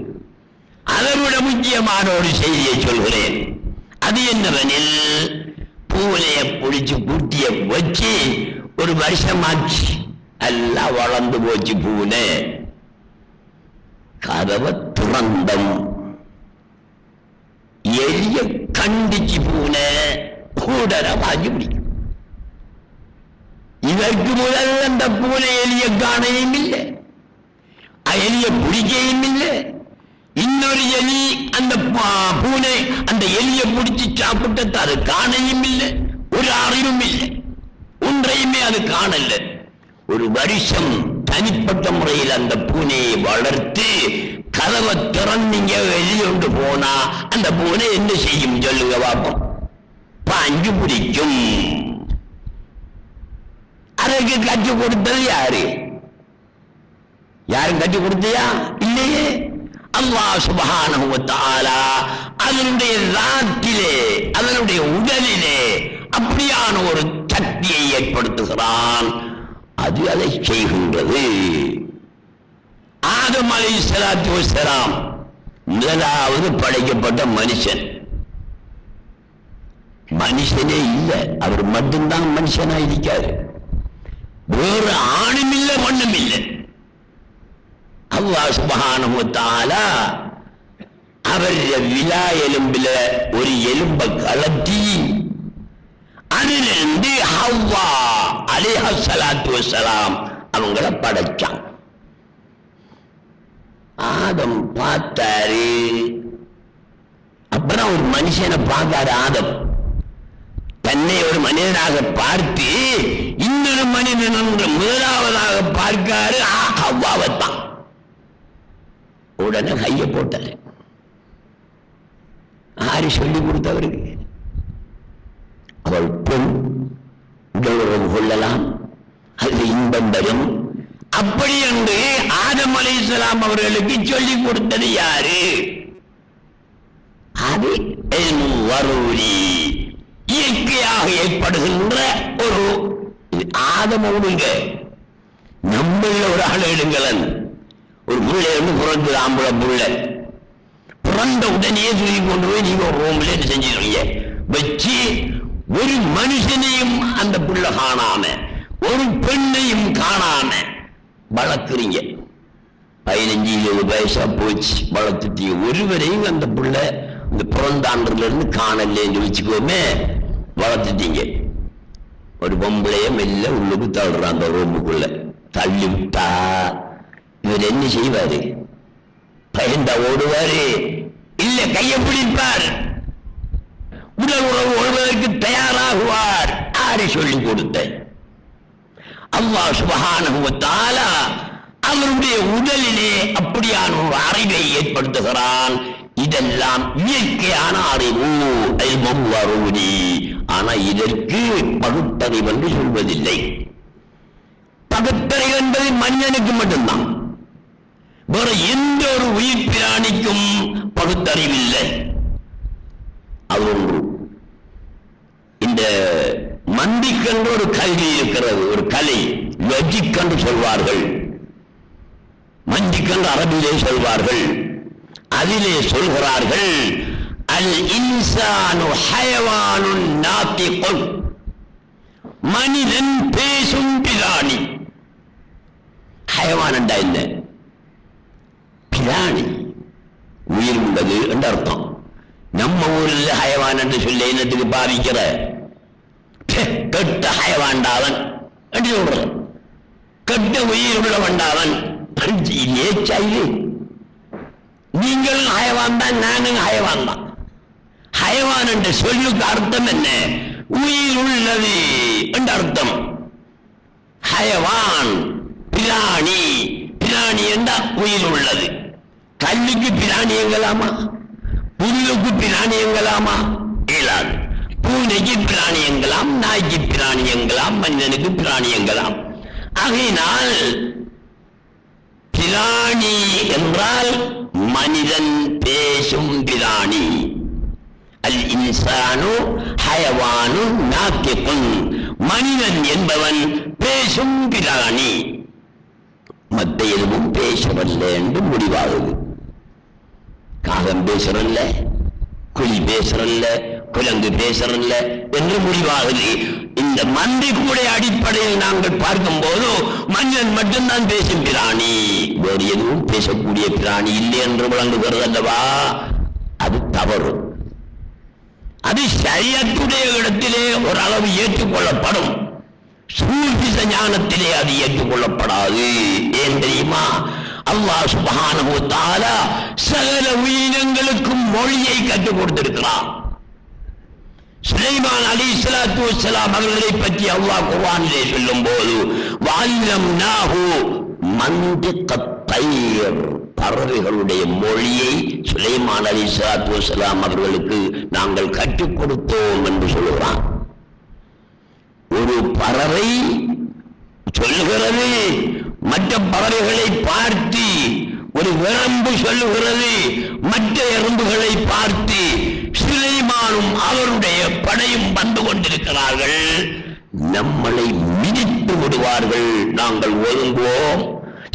அதை விட முக்கியமான ஒரு செய்தியை சொல்கிறேன். அது என்னவெனில், பூனைய பிடிச்சு குட்டிய வச்சு ஒரு வருஷமாச்சு, எல்லாம் வளர்ந்து போச்சு. பூனை கதவை திறந்தம், எலிய கண்டிச்சு பூனை கூடர வாங்கி பிடிக்கும். இதற்கு முதல் அந்த பூனை எலிய காணையும் இல்லை, எலிய பிடிக்கையும் இல்லை. இன்னொரு எலி அந்த பூனை அந்த எலிய பிடிச்சு சாப்பிட்டது அது காணையும் இல்லை, ஒரு அறிவும் இல்லை, ஒன்றையுமே அது காணல. ஒரு வருஷம் தனிப்பட்ட முறையில் அந்த பூனையை வளர்த்து கதவை திறந்தீங்க வெளியொண்டு போனா அந்த பூனை என்ன செய்யும் சொல்லுங்க பாப்போம்? பாஞ்சு பிடிக்கும். அதற்கு கற்றுக் கொடுத்தது யாரு? யாரும் கற்றுக் கொடுத்தியா? இல்லையே. அல்லாஹ் சுப்ஹானஹு வ தஆலா அதனுடைய நாட்டிலே, அதனுடைய உடலிலே அப்படியான ஒரு சக்தியை ஏற்படுத்துகிறான். அது அதை செய்கின்றது. ஆதம் அலைஹிஸ்ஸலாத்து வஸ்ஸலாம் முதலாவது படைக்கப்பட்ட மனுஷன். மனுஷனே இல்லை, அவர் மட்டும்தான் மனுஷனா இருக்காரு. வேறு ஆணும் இல்லை, மண்ணும் இல்லை. அல்லாஹ் சுப்ஹானஹு வ தஆலா அவருடைய விலா எலும்பில ஒரு எலும்பை கலட்டி அதிலிருந்து ஹவ்வா அலைஹிஸ்ஸலாத்து வஸ்ஸலாம் அவங்கள படைச்சான். ஆதம் பார்த்தாரு. அப்புறம் ஒரு மனுஷனை பார்த்தாரு ஆதம். தன்னை ஒரு மனிதனாக பார்த்து இன்னொரு மனிதன் முதலாவதாக பார்க்காரு ஹவ்வாவைத்தான். உடனே கைய போட்டாரு. ஆறு சொல்லி கொடுத்தவருக்கு? அவள் பெண், உடல் உறவு கொள்ளலாம், அது இன்பம் வரும், அப்படி என்று ஆதம் அலைஹிஸ்ஸலாம் அவர்களுக்கு சொல்லிக் கொடுத்தது யாரு? அது வரூரி, இயற்கையாக ஏற்படுகின்ற ஒரு ஆதமோடுங்க. நம்மள ஒரு ஆள் எடுங்களன், ஒரு புள்ளை வந்து பிறந்து ஆம்பளை புள்ளை பிறந்த உடனே தூக்கி கொண்டு போய் நீங்க ஒரு ரூம்ல செஞ்சிருக்கீங்க வச்சு, ஒரு மனுஷனையும் அந்த புள்ள காணாம, ஒரு பெண்ணையும் காணாம வளர்க்குறீங்க. 15-20 வயசா போச்சு, வளர்த்துட்டீங்க. ஒருவரையும் அந்த புள்ள இந்த பிறந்தாண்டுல இருந்து காணலன்னு வச்சுக்கோமே, வளர்த்துட்டீங்க. ஒரு பொம்பளைய மெல்ல உள்ளுக்கு தள்ளுறான் அந்த ரூமுக்குள்ள. தள்ளி விட்டா இவர் என்ன செய்வாரு? பயந்தா ஓடுவாரு, இல்ல கையை பிடிப்பார், உடல் உறவு கொள்வதற்கு தயாராகுவார். யாரை சொல்லி கொடுத்த? அல்லாஹ் சுப்ஹானஹு வ தஆலா அவருடைய உடலிலே அப்படியான ஒரு அறிவை ஏற்படுத்துகிறான். இதெல்லாம் இயற்கையான அறிவு, வரூனி. ஆனா இதற்கு பகுத்தறிவு என்று சொல்வதில்லை. பகுத்தறிவு என்பது மனிதனுக்கு மட்டும்தான், வேற எந்த ஒரு உயிர் பிராணிக்கும் பகுத்தறிவில்லை. அது ஒன்று. இந்த மந்திக்கென்று ஒரு கல்வி இருக்கிறது, ஒரு கலை, லொஜிக் என்று சொல்வார்கள். மந்திக்கென்று அரபிலே சொல்வார்கள். அதிலே சொல்கிறார்கள், அல் இன்சானு ஹயவானுன் நாத்திகுன், மனிதன் பேசும் பிராணி. ஹயவான் என்றா என்ன? பிராணி, உயிர் உள்ளது என்று அர்த்தம். நம்ம ஊரில் ஹயவான் என்று சொல்லி என்னத்துக்கு பாவிக்கிற கெட்ட ஹயவாண்டாவன் என்று சொல்ற, கெட்ட உயிர் உள்ள வண்டாவன் ஏச்சாயிலே. நீங்கள் ஹயவான் தான், நானும் ஹயவான் தான். ஹயவான் என்ற சொல்லுக்கு அர்த்தம் என்ன? உயிர் உள்ளது என்ற அர்த்தம். ஹயவான் பிராணி, பிராணி என்றால் உயிர் உள்ளது. கல்லுக்கு பிராணி எங்கலாமா? புல்லுக்கு பிராணி எங்கலாமா? இயலாது. பூனைக்கு பிராணி எங்கலாம், நாய்க்கு பிராணி எங்கலாம், மனிதனுக்கு பிராணி எங்கலாம். ஆகையினால் பிராணி என்றால் மனிதன் பேசும் பிராணி. அல் இன்சானு ஹயவானு நாத்திகுன், மனிதன் என்பவன் பேசும் பிராணி. மற்ற எதுவும் பேசவல்ல என்று முடிவாகுது. காகம் பேசுறல்ல, குழி பேசுறல்ல, குரங்கு பேசுறல்ல என்று முடிவாகுது. இந்த மந்திரிகூட அடிப்படையில் நாங்கள் பார்க்கும் போது மனிதன் மட்டும்தான் பேசும் பிராணி, வேறு எதுவும் பேசக்கூடிய பிராணி இல்லை என்று விளங்குகிறது அல்லவா? அது தவறு. அது ஷரியத்துடைய இடத்திலே ஒரு அளவு ஏற்றுக்கொள்ளப்படும், சூழ்பிச ஞானத்திலே அது ஏற்றுக்கொள்ளப்படாது. ஏன் தெரியுமா? அல்லாஹ் சுப்ஹானஹு வ தஆலா சகல உயிரினங்களுக்கும் மொழியை கற்றுக் கொடுத்திருக்கிறான். சுலைமான் அலைஹிஸ்ஸலாத்து வஸ்ஸலாம் அவர்களை பற்றி அல்லாஹ் குர்ஆனிலே சொல்லும் போது வஅல்லம்னாஹு மன்திகத் தைர், பறவைகளுடைய மொழியை சுலைமான் அலைஹிஸ்ஸலாத்து வஸ்ஸலாம் அவர்களுக்கு நாங்கள் கற்றுக் கொடுத்தோம் என்று சொல்கிறான். ஒரு பறவை சொல்லுகிறது, மற்ற பறவைகளை பார்த்து ஒரு எறும்பு சொல்லுகிறது, மற்ற எறும்புகளை பார்த்து சுலைமானும் அவருடைய படையும் வந்து கொண்டிருக்கிறார்கள், நம்மளை மிதித்து விடுவார்கள், நாங்கள் ஒதுங்குவோம்,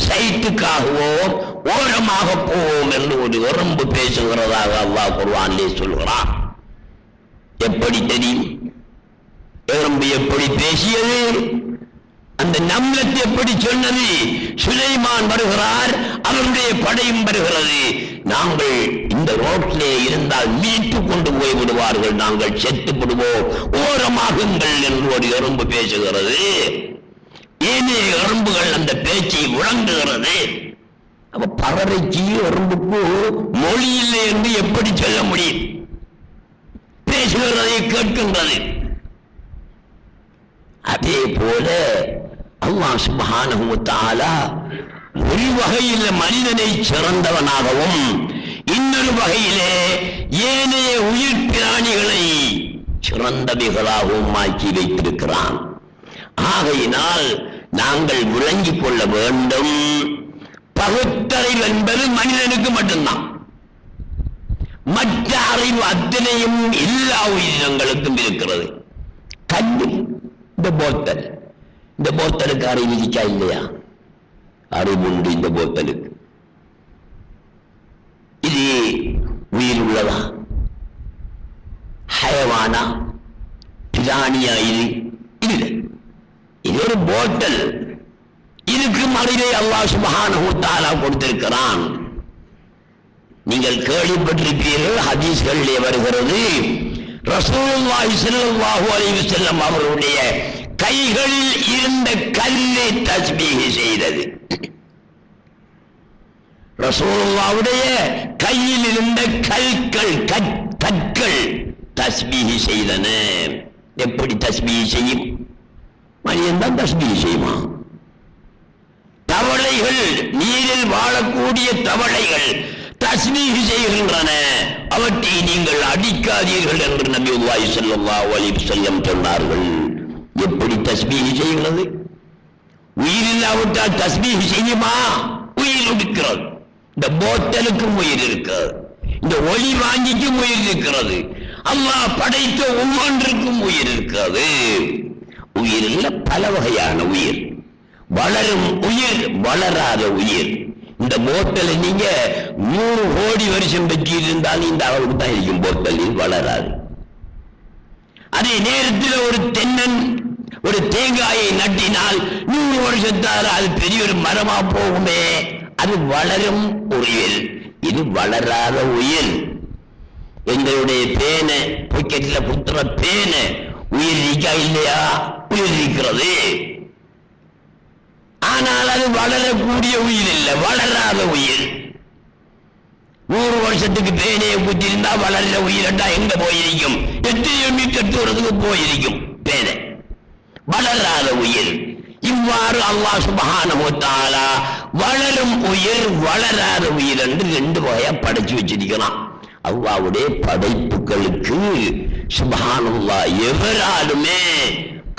சைட்டுக்காகுவோம், ஓரமாக போவோம் என்று ஒரு எறும்பு பேசுகிறதாக அல்லாஹ் குர்ஆனிலே சொல்கிறான். எப்படி தெரியும்? எறும்பு எப்படி பேசியது? அந்த நம்லத் எப்படி சொன்னது? சுலைமான் வருகிறார், அவருடைய படையும் வருகிறது, நாங்கள் இந்த ரோட்டிலே இருந்தால் மீட்டு கொண்டு போய் விடுவார்கள், நாங்கள் செத்து விடுவோம், ஓரமாகுங்கள் என்று ஒரு எறும்பு பேசுகிறது. ஏனைய எறும்புகள் அந்த பேச்சை முழங்குகிறது. அப்ப பறவைக்கு எறும்புக்கு மொழி இல்லை என்று எப்படி சொல்ல முடியும்? பேசுகிறதை கேட்கின்றது. அதே போல அல்லாஹ் சுப்ஹானஹு வ தஆலா ஒரு வகையில் மனிதனை சிறந்தவனாகவும் இன்னொரு வகையிலே ஏனைய உயிர் பிராணிகளை சிறந்தவைகளாகவும் ஆக்கி வைத்திருக்கிறான். ஆகையினால் நாங்கள் விளங்கிக் கொள்ள வேண்டும், பகுத்தறிவு என்பது மனிதனுக்கு மட்டும்தான், மற்ற அறிவு அத்தனையும் எல்லா உயிரினங்களுக்கும் இருக்கிறது. கல்வி, இந்த போத்தல், இந்த போத்தலுக்கு அறிவு இருக்கா இல்லையா? அறிவு உண்டு இந்த போத்தலுக்கு. இது உயிர் உள்ளதா? ஹயவானா? பிராணியா? இது இல்லை, இது ஒரு போத்தல். இதுக்கு மலையை அல்லாஹ் சுப்ஹானஹு வ தஆலா கொடுத்திருக்கிறான். நீங்கள் கேள்விப்பட்டிருப்பீர்கள், ஹதீஸ்களிலே வருகிறது, ரசூலுல்லாஹி ஸல்லல்லாஹு அலைஹி வஸல்லம் அவருடைய கைகளில் இருந்த கல்லை தஸ்பீஹ் செய்தது. ரசூலுல்லாஹ்வுடைய கையில் இருந்த கற்கள் தஸ்பீஹ் செய்தன. எப்படி தஸ்பீஹ் செய்யும்? மனிதன் தான் தஸ்பீஹ் செய்யுமா? தவளைகள், நீரில் வாழக்கூடிய தவளைகள் தஸ்பீஹ் செய்கின்றன, அவற்றை நீங்கள் அடிக்காதீர்கள் என்று நபியுல்லாஹி ஸல்லல்லாஹு அலைஹி வஸல்லம் சொன்னார்கள். எப்படி தஸ்பீஹ் செய்கிறது? உயிர் இல்லாவிட்டால் தஸ்பீஹ் செய்யுமா? உயிர் இருக்கிறது. இந்த போத்தலுக்கும் உயிர் இருக்கிறது, இந்த ஒளி வாங்கிக்கும் உயிர் இருக்கிறது, அல்லாஹ் படைத்த ஒவ்வொன்றுக்கும் உயிர் இருக்கிறது. உயிரில் பல வகையான உயிர், வளரும் உயிர், வளராத உயிர். இந்த போத்தலை நீங்க 100 கோடி வருஷம் பெற்று இருந்தாலும் இந்த அளவுக்கு தான் இருக்கும், போத்தலில் வளராது. அதே நேரத்தில் ஒரு தென்னன் ஒரு தேங்காயை நட்டினால் 100 வருஷத்தால் அது பெரிய ஒரு மரமா போகுமே, அது வளரும் உயிர். இது வளராத உயிர். எங்களுடைய பேனை பாக்கெட்ல புத்துற பேனை உயிர் இருக்கா இல்லையா? உயிர் இருக்கிறது. ஆனால் அது வளரக்கூடிய உயிர் இல்லை, வளராத உயிர். 100 வருஷத்துக்கு பேனையை குத்திருந்தா வளர்ற உயிரண்டா எங்க போயிருக்கும்? எத்தனையோ மீட்டர் தூரத்துக்கு போயிருக்கும் பேனை. வளராத உயிர். இவ்வாறு அல்லாஹ் சுப்ஹானஹு வ தஆலா வளரும் உயிர் வளராத உயிர் என்று 2 வகையா படைச்சு வச்சிருக்கிறான். அல்லாஹ்வுடைய படைப்புகளுக்கு சுப்ஹானல்லாஹ் எவராலுமே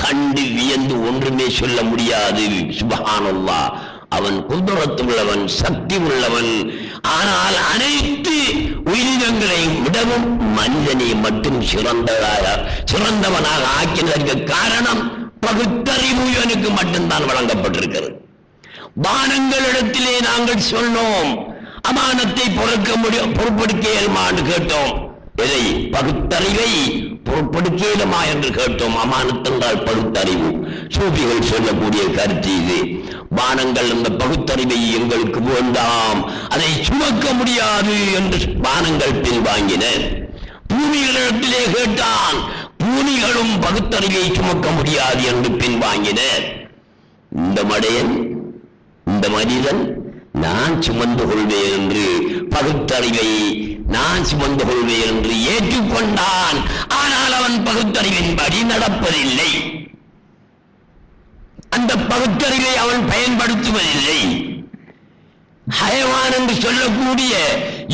கண்டு வியந்து ஒன்றுமே சொல்ல முடியாது. சுப்ஹானல்லாஹ், அவன் குத்ரத் உள்ளவன், சக்தி உள்ளவன். ஆனால் அனைத்து உயிரினங்களை விடவும் மனிதனை மட்டும் சிறந்தவனாக ஆக்கினதற்கு காரணம் பகுத்தறிவு இவனுக்கு மட்டும்தான் வழங்கப்பட்டிருக்கிறது. வானங்களிடத்திலே நாங்கள் சொன்னோம், அமானத்தை பொறுப்படுத்த இயலுமான்னு கேட்டோம். எதை? பகுத்தறிவை பொறுப்படுத்த இயலுமா என்று கேட்டோம். அமானத்தென்றால் பகுத்தறிவு. சூஃபிகள் சொல்லக்கூடிய கருத்து இது. வானங்கள் அந்த பகுத்தறிவை எங்களுக்கு வேண்டாம், அதை சுமக்க முடியாது என்று வானங்கள் பின்வாங்கின. பூமிகளிடத்திலே கேட்டான், பூமிகளும் பகுத்தறிவை சுமக்க முடியாது என்று பின்வாங்கின. இந்த மடையன், இந்த மனிதன் நான் சுமந்து கொள்வேன் என்று பகுத்தறிவை நான் சுமந்து கொள்வேன் என்று ஏற்றுக்கொண்டான். ஆனால் அவன் பகுத்தறிவின்படி நடப்பதில்லை. அந்த பகுத்தறிவை அவன் பயன்படுத்துவதில்லை. ஹயவான் என்று சொல்லக்கூடிய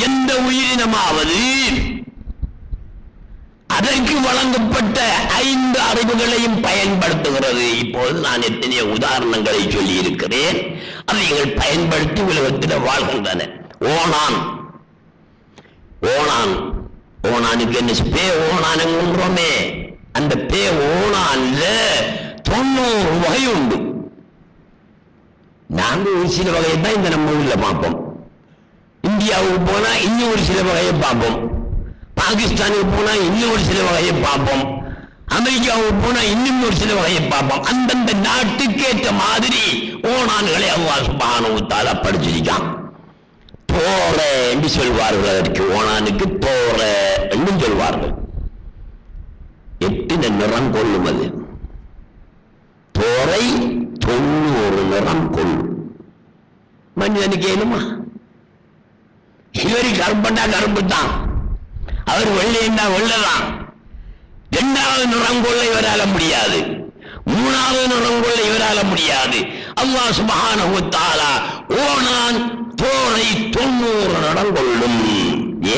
எந்த உயிரினமாவது அதற்கு வழங்கப்பட்ட 5 அறிவுகளையும் பயன்படுத்துகிறது. இப்போது நான் எத்தனையோ உதாரணங்களை சொல்லி இருக்கிறேன். அவைகள் பயன்படுத்தி உலகத்தில் வாழ்கின்றன. ஓணான், ஓணானுக்கு என்ன பே ஓணானுன்றோமே, அந்த பே ஓணான்ல 90 வகை உண்டு. நாங்க ஒரு சில வகையை தான் இந்த நம்ம ஊர்ல பார்ப்போம். இந்தியாவுக்கு போனா இன்னும் ஒரு சில வகையை பார்ப்போம். பாகிஸ்தானுக்கு போனா இன்னும் ஒரு சில வகையை பார்ப்போம். அமெரிக்காவுக்கு போனா இன்னும் ஒரு சில வகையை பார்ப்போம். அந்தந்த நாட்டுக்கேற்ற மாதிரி ஓணான்களை அல்லாஹ் சுப்ஹானஹு வ தஆலா படிச்சிருக்கான். தோர என்று சொல்வார்கள். அதற்கு ஓணானுக்கு தோர என்று சொல்வார்கள். 8 நிறம் கொள்ளும். தோரை 90 நிறம் கொள்ளும். மனிதனுக்கு ஏனுமா? இவரு கருப்பண்டா கருப்பு தான், அவர் வெள்ளையண்டா வெள்ளதான். 2வது நிறம் கொள்ள இவரால முடியாது, 3வது நிறம் கொள்ள இவரால முடியாது. அல்லாஹ் சுப்ஹானஹு வ தஆலா ஓணான் தோரை 90 நிறம் கொள்ளும்.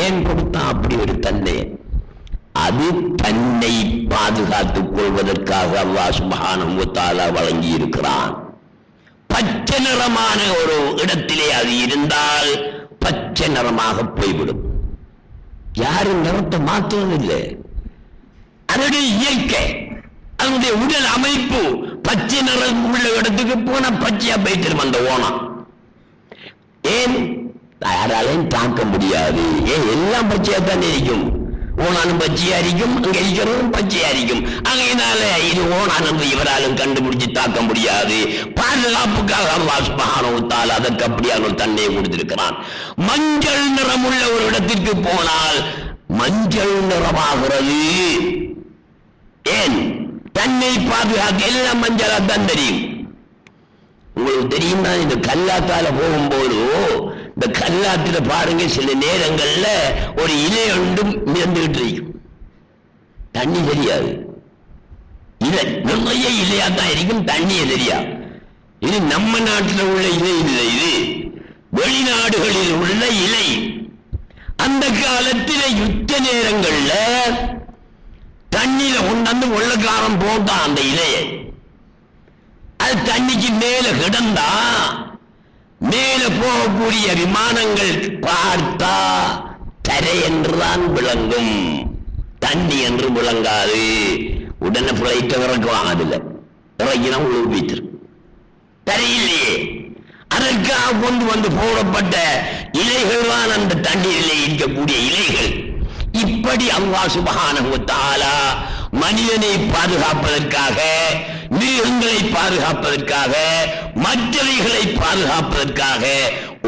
ஏன் கொடுத்தான் அப்படி ஒரு தன்னை? அது தன்னை பாதுகாத்துக் கொள்வதற்காக அல்லாஹ் சுப்ஹானஹு வ தஆலா வழங்கி இருக்கிறான். பச்சை நிறமான ஒரு இடத்திலே அது இருந்தால் பச்சை நிறமாக போய்விடும். யாரும் நிறத்தை மாற்றுவதில்லை. அதனுடைய இயற்கை, அதனுடைய உடல் அமைப்பு பச்சை நிறம் உள்ள இடத்துக்கு போன பச்சையா போய்த்திரும் அந்த ஓணம். ஏன்? யாராலையும் தாக்க முடியாது. ஏன்? எல்லாம் பச்சையா தான் இருக்கும். ஓணானும் பச்சையா இருக்கும், அங்க இருக்கிறதும் பச்சையா இருக்கும். அதனால இது ஓணான் என்று இவராலும் கண்டுபிடிச்சு தாக்க முடியாது. பாதுகாப்புக்காக அல்லாஹ் சுப்ஹானஹு வ தஆலா அதற்கு அப்படியான ஒரு தன்மையை கொடுத்திருக்கிறான். மஞ்சள் நிறமுள்ள ஒரு இடத்திற்கு போனால் மஞ்சள் நிறமாகிறது. ஏன்? தன்னை பாதுகாக்க. எல்லாம் மஞ்சளா தான் தெரியும். உங்களுக்கு தெரியும் தான், இந்த கல்லாத்தால போகும்போது இந்த கல்லாத்துல பாருங்க, சில நேரங்கள்ல ஒரு இலை ஒன்றும் மிதந்துகிட்டு இருக்கும். தண்ணி தெரியாது. இலை நிறைய இலையா தான் இருக்கும், தண்ணியே தெரியா. இது நம்ம நாட்டில் உள்ள இலை இல்லை, இது வெளிநாடுகளில் உள்ள இலை. அந்த காலத்தில் யுத்த நேரங்கள்ல தண்ணியில கொண்டாந்து வெள்ளக்காரன் போட்டான் அந்த இலையை. அது தண்ணிக்கு மேல கிடந்தா மேல போகக்கூடிய விமானங்கள் பார்த்தா தரை என்றுதான் விளங்கும், தண்ணி என்று விளங்காது. உடனே பிளைட்டை இறக்குவாங்க. அதுல இறக்கினா உழவு வீட்டு தரையிலேயே அதற்காக கொண்டு வந்து போடப்பட்ட இலைகள் தான் அந்த தண்ணீரிலே இருக்கக்கூடிய இலைகள். இப்படி அல்லாஹ் சுப்ஹானஹு வ தஆலா மனிதனை பாதுகாப்பதற்காக மிருகங்களை பாதுகாப்பதற்காக, மற்றவைகளை பாதுகாப்பதற்காக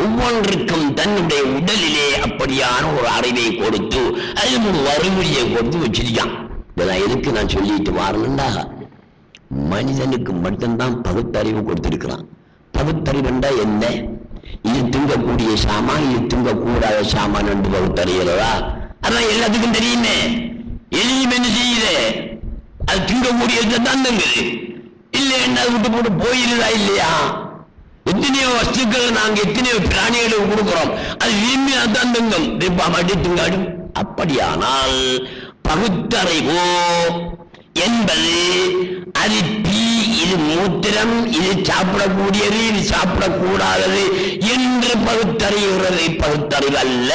ஒவ்வொன்றுக்கும் தன்னுடைய உடலிலே அப்படியான ஒரு அறிவை கொடுத்து அது ஒரு வறுமுறையை கொடுத்து வச்சிருக்கான். இதெல்லாம் எதுக்கு நான் சொல்லிட்டு வரணும்டா, மனிதனுக்கு மட்டும்தான் பகுத்தறிவு கொடுத்திருக்கிறான். பகுத்தறிவுண்டா என்ன? இது திங்கக்கூடிய சாமான், இது திங்கக்கூடாத சாமான் என்று பகுத்தறிகிறதா? அதான் எல்லாத்துக்கும் தெரியுமே. எலியும் என்ன செய்யுது? அது திங்கக்கூடியதை தான் தங்குது. இல்லை என்ன அது விட்டு போட்டு போயிருதா இல்லையா? எத்தனையோ வஸ்துக்கள் நாங்க எத்தனையோ பிராணிகளுக்கு கொடுக்கிறோம், அது விரும்பி அதான் தங்கும், மாட்டி திங்காடும். அப்படியானால் பகுத்தறிவோ என்பது அது தீ, இது மூத்திரம், இது சாப்பிடக்கூடியது, இது சாப்பிடக்கூடாதது என்று பகுத்தறிகிறது. பகுத்தறிவு அல்ல.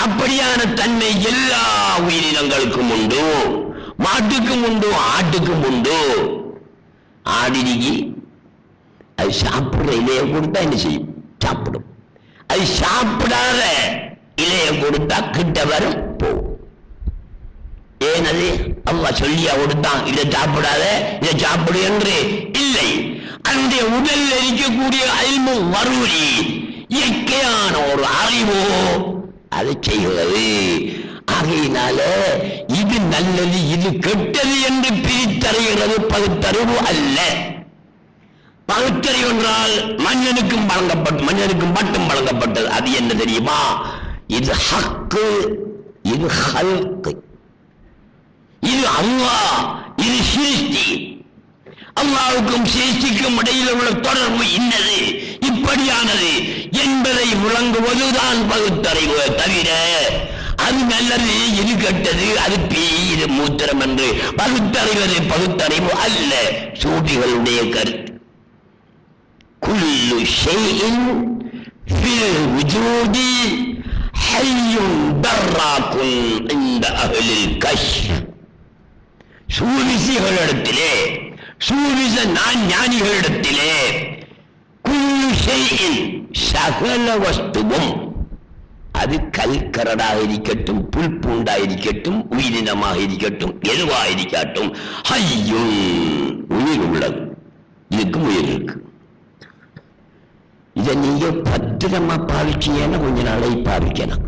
அப்படியான தன்மை எல்லா உயிரினங்களுக்கும் உண்டு. மாட்டுக்கும் உண்டு, ஆட்டுக்கும் உண்டு. ஆடிக்கு அது சாப்பிடுற இலையை கொடுத்தா என்ன செய்யும்? சாப்பிடும். அது சாப்பிடாத இலையை கொடுத்தா கிட்ட வரும், போகும். ஏனது அல்லாஹ் சொல்லியா கொடுத்தான், இதை சாப்பிடாத இதை சாப்பிடு என்று? இல்லை. அந்த உடல் இருக்கக்கூடிய அல்மு வறுவரி இயற்கையான ஒரு அறிவோ அதை செய்கிறது. ஆகையினால இது நல்லது இது கெட்டது என்று பிரித்தறிகிறது பகுத்தறிவு அல்ல. பகுத்தறிவு என்றால் மனிதனுக்கும் மட்டும் வழங்கப்பட்டது. அது என்ன தெரியுமா? இது ஹக்கு, இது ஹல்கு, இது அல்லாஹ், இது சிருஷ்டி. அல்லாஹ்வுக்கும் சிருஷ்டிக்கும் இடையில் உள்ள தொடர்பு இன்னது, இப்படியானது என்பதை விளங்குவதுதான் பகுத்தறிவு. தவிர அது நல்லது இது கெட்டது, அது பீ இது மூத்திரம் என்று பகுத்தறிவது பகுத்தறிவு அல்ல. சூஃபிகளுடைய கருத்து. குல்லு ஷைஇன் ஃபில் வுஜூதி ஹய்யுன் தர்ராகுன் இன்த அஹ்லில் கஷ்ஃப். சூஃபிகளிடத்திலே, சூஃபிஸ ஞானிகளிடத்திலே குல்லு ஷைஇன் சகல வஸ்துவும், அது கல்கரடாக இருக்கட்டும், புல் பூண்டாயிருக்கட்டும், உயிரினமாக இருக்கட்டும், எதுவாக இருக்கட்டும், ஹய்யுன் உயிர் உள்ளது. இதுக்கும் உயிர் இருக்கு. இதை நீங்க பத்திரமா பாவிச்சீங்கன்னா கொஞ்ச நாளை பாவிக்கலாம்.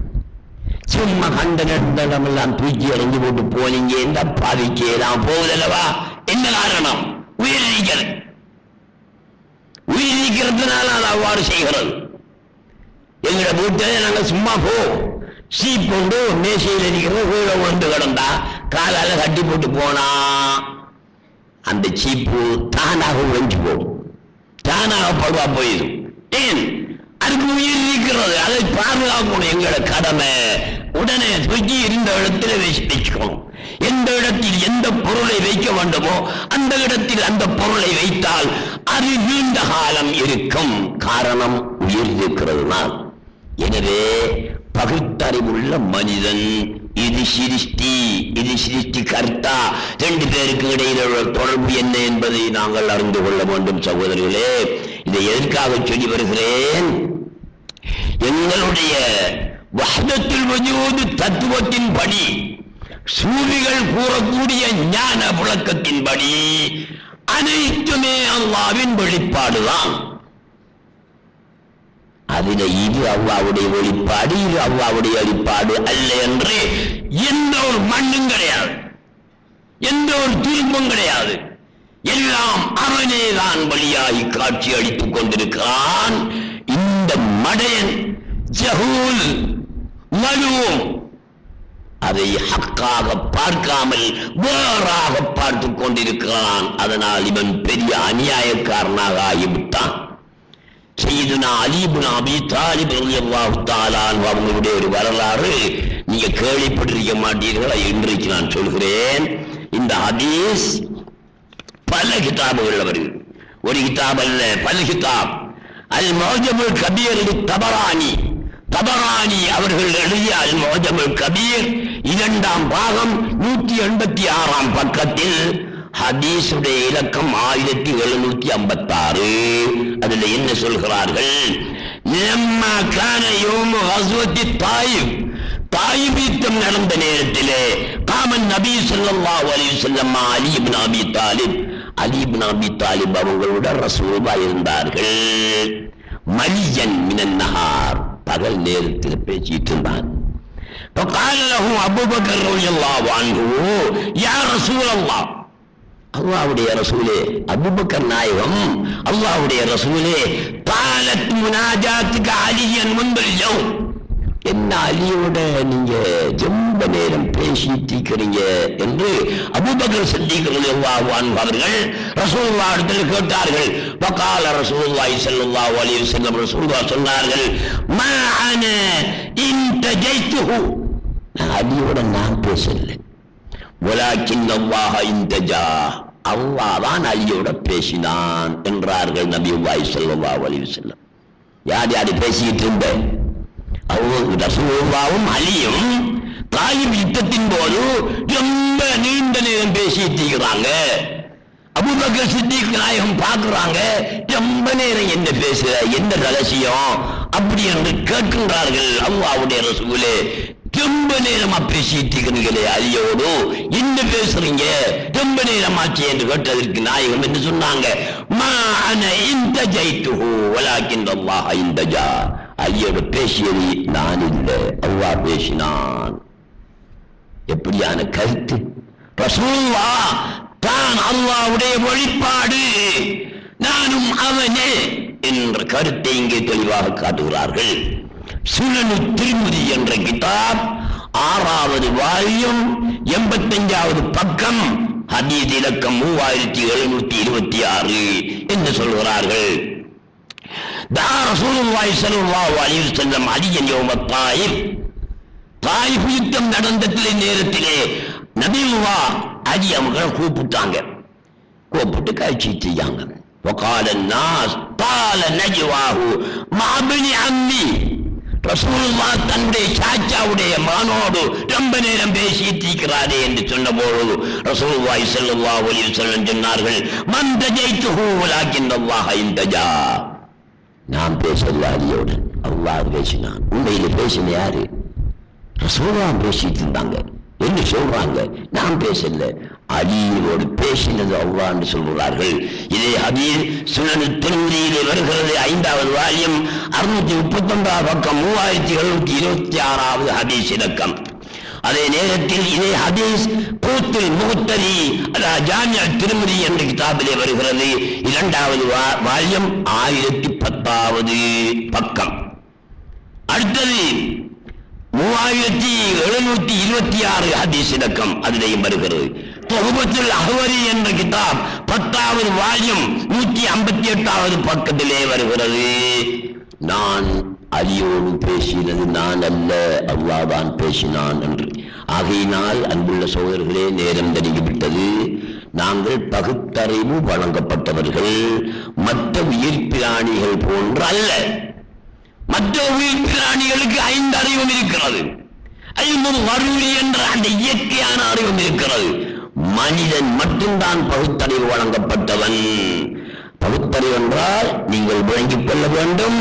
சும்மா கண்ட நடந்தெல்லாம் தூக்கி அடைஞ்சு போட்டு போனீங்க எந்த பாவிக்கலாம் போகுதல்லவா? என்ன காரணம்? உயிர் இருக்கிறது. உயிர் இருக்கிறதுனால அது அவ்வாறு செய்கிறது. எங்களோட வீட்டில் நாங்க சும்மா சீப் கொண்டு மேசையில் இருக்கிறது வீழ கொண்டு கிடந்தா காலால கட்டி போட்டு போனா அந்த சீப்பு தானாக உழைஞ்சு போகும், தானாக படுவா போயிடும். ஏன்? அதுக்கு உயிர் இருக்கிறது. அதை பாதுகாக்கணும் எங்களோட கடமை. உடனே தூக்கி இருந்த இடத்துல வச்சுக்கணும். எந்த இடத்தில் எந்த பொருளை வைக்க வேண்டுமோ அந்த இடத்தில் அந்த பொருளை வைத்தால் அது நீண்ட காலம் இருக்கும். காரணம் உயிர் இருக்கிறதுனால். எனவே பகுத்தறிவுள்ள மனிதன், இது சிருஷ்டி, இது சிருஷ்டி கர்த்தா, ரெண்டு பேருக்கு இடையில உள்ள தொடர்பு என்ன என்பதை நாங்கள் அறிந்து கொள்ள வேண்டும் சகோதரர்களே. இதை எதற்காக சொல்லி வருகிறேன்? எங்களுடைய வஹ்தத்துல் வஜூத் தத்துவத்தின்படி, சூஃபிகள் கூறக்கூடிய ஞான விளக்கத்தின்படி அனைத்துமே அல்லாஹ்வின் வெளிப்பாடுதான். அதில் இது அல்லாஹ்வுடைய வெளிப்பாடு, இது அல்லாஹ்வுடைய வெளிப்பாடு அல்ல என்று எந்த ஒரு மண்ணும் கிடையாது, எந்த ஒரு துன்பம் கிடையாது. எல்லாம் அவனேதான் வழியாகி காட்சி அளித்துக் கொண்டிருக்கிறான். இந்த மடையன் ஜஹூல் மலூம் அதை ஹக்காக பார்க்காமல் வேறாக பார்த்துக் கொண்டிருக்கிறான். அதனால் இவன் பெரிய அநியாயக்காரனாக ஆகிவிட்டான். சையதுனா அலி இப்னு அபீ தாலிப் ரலியல்லாஹு தஆலா அன்ஹு அவங்களுடைய ஒரு வரலாறு நீங்க கேள்விப்பட்டிருக்க மாட்டீர்களா? இன்றைக்கு நான் சொல்கிறேன். இந்த ஹதீஸ் பல கிதாபுகள் வருது. ஒரு கிதாப் அல்ல, பல கிதாப். அல் முஅஜமுல் கபீர் தபரானி, தபரானி அவர்கள் எழுதிய அல் முஅஜமுல் கபீர் 2ஆம் பாகம் 186ஆம் பக்கத்தில் ஹதீஸுடைய இலக்கம் 1756. அதுல என்ன சொல்கிறார்கள்? லம்மா கான யௌமு கஸ்வத்தி தாயிப், தாயிப் யுத்தம் நடந்த நேரத்திலே قام النبي صلى الله عليه وسلم مع علي بن ابي طالب அலி இப்னு அபி தாலிப் அவங்களோட ரசூலுல்லாஹ் இருந்தார்கள். மலியன் மினன் நஹார், பகல் நேரத்தில் பேசிட்டு இருந்தான். فقال له ابو بكر رضي الله عنه يا رسول الله, அல்லாஹ்வுடைய ரசூலே, அபூபக்கர் நாயகம் அல்லாஹ்வுடைய ரசூலே, قالت مناجاتك عليا منذ اليوم, என்ன அலியோட நீங்க ரொம்ப நேரம் பேசிட்டு இருக்கிறீங்க என்று அபூபக்கர் சித்திக் ரலியல்லாஹு அன்ஹு அவர்கள் ரசூலுல்லாஹ் இடத்தில் கேட்டார்கள். வகால ரசூலுல்லாஹி ஸல்லல்லாஹு அலைஹி வஸல்லம், ரசூலுல்லாஹ் சொன்னார்கள், மா அன இன்தஜைதுஹு, நான் அலியோட நான் பேசல, வலாக்கின் அல்லாஹ் இன்தஜா, அல்லாஹ் தான் அலியோட பேசினான் என்றார்கள் நபியுல்லாஹி ஸல்லல்லாஹு அலைஹி வஸல்லம். யார் யார் பேசிட்டு இருந்த? ரசூலுல்லாஹும் அலியும் தாயிப் யுத்தத்தின் போது ரொம்ப நீண்ட நேரம் பேசிட்டு இருக்கிறாங்க. அபூபக்கர் சித்திக் நாயகம் பார்க்கிறாங்க, ரொம்ப நேரம் என்ன பேசுற, என்ன ரகசியம் அப்படி என்று கேட்கின்றார்கள். அல்லாஹ்வுடைய ரசூலே, ரொம்ப நேரமா பேசிட்டு இருக்கிறீங்களே அலியோடு, என்ன பேசுறீங்க, ரொம்ப நேரமாச்சு என்று கேட்டதற்கு நாயகம் என்று சொன்னாங்க, மா அன இன்தஜைதுஹு வலாக்கின் அல்லாஹ் இன்தஜா, அலியோட பேசியது நான் இல்லை, அல்லாஹ் பேசினான். எப்படியான கருத்து! ரசூலுல்லாஹ் தான் அல்லாஹ்வுடைய வெளிப்பாடு, நானும் அவனே என்ற கருத்தை இங்கே தெளிவாக காட்டுகிறார்கள். சுனனு திர்மிதி என்ற கிதாப் 6வது வால்யம் 85வது பக்கம், ஹதீஸ் இலக்கம் 3726 என்று சொல்கிறார்கள். தா ரசூலுல்லாஹி ஸல்லல்லாஹு அலைஹி வஸல்லம் அலியன் யௌம தாயிப், தாயிப் யுத்தம் நடந்த நேரத்திலே நபியுல்லாஹ் அலி அவங்களை கூப்பிட்டாங்க. கூப்பிட்டு காட்சி செய்யாங்க. وقال الناس طال نجواه مع ابن عمي, ரசூலுல்லாஹ் தன்னுடைய சாச்சாவுடைய மகனோடு ரொம்ப நேரம் பேசிட்டு இருக்கிறாரே என்று சொன்ன பொழுது ரசூலுல்லாஹி ஸல்லல்லாஹு அலைஹி வஸல்லம் சொன்னார்கள், மன் தஜைதுஹு வலாக்கின் அல்லாஹ் இன்தஜா, நான் பேசல அலியோடு, அல்லாஹ் பேசினான். உண்மையில பேசின யாரு? ரசூலுல்லாஹ் பேசிட்டு இருந்தாங்க என்று சொல்றாங்க, நான் பேசல, அலியோடு பேசினது அல்லாஹ் என்று சொல்கிறார்கள். இதே ஹதீஸ் சுனன் திர்மிதியிலே வருகிறது, 5வது வால்யம் 639 பக்கம் 3726 ஹதீஸ் இலக்கம். அதே நேரத்தில் இதே ஹதீஸ் கூத்துல் முஹ்தரி ஜாமிஅ திர்மிதி என்ற கிதாபிலே வருகிறது, 2வது வால்யம் 1010வது பக்கம். அடுத்தது 3726 ஹதீஸ் இலக்கம், அதிலேயும் வருகிறது. தொகுபத்துல் அஹ்வரி என்ற கிதாப் 10வது வால்யம் 158வது பக்கத்திலே வருகிறது. நான் அலியோடு பேசினது நான் அல்ல, அல்லாஹ் தான் பேசினான் என்று. ஆகையினால் அன்புள்ள சகோதரர்களே, நேரம் நெருங்கிவிட்டது. நாங்கள் பகுத்தறிவு வழங்கப்பட்டவர்கள், மற்ற உயிர் பிராணிகள் போன்ற அல்ல. மற்ற உயிர் பிராணிகளுக்கு 5 அறிவும் இருக்கிறது, 5 வரூரி என்ற அந்த இயற்கையான அறிவும் இருக்கிறது. மனிதன் மட்டும்தான் பகுத்தறிவு வழங்கப்பட்டவன். பகுத்தறிவு என்றால் நீங்கள் விளங்கிக் கொள்ள வேண்டும்,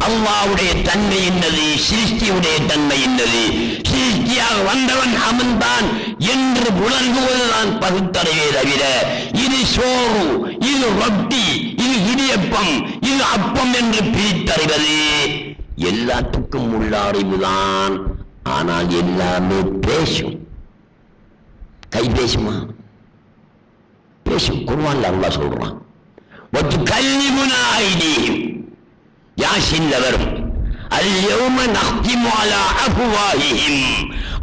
அல்லாஹ்வுடைய தன்மை என்னது, சிருஷ்டியுடைய தன்மை என்னது, சிருஷ்டியாக வந்தவன் அவன்தான் என்று உணர்வுவதுதான் பகுத்தறிவே தவிர, இது சோறு, இது ரொட்டி, இது இடியப்பம், இது அப்பம் என்று பிரித்தறிவது எல்லாத்துக்கும் உள்ள அறிவுதான். ஆனால் எல்லாமே பேசும். கை பேசுமா? பேசும். குர்ஆன்ல அல்லாஹ் சொல்றான், وَتُكَلِّمُنَا أَيْدِيهِمْ, யாசின்ல வரும், الْيَوْمَ نَخْتِمُ عَلَى أَفْوَاهِهِمْ,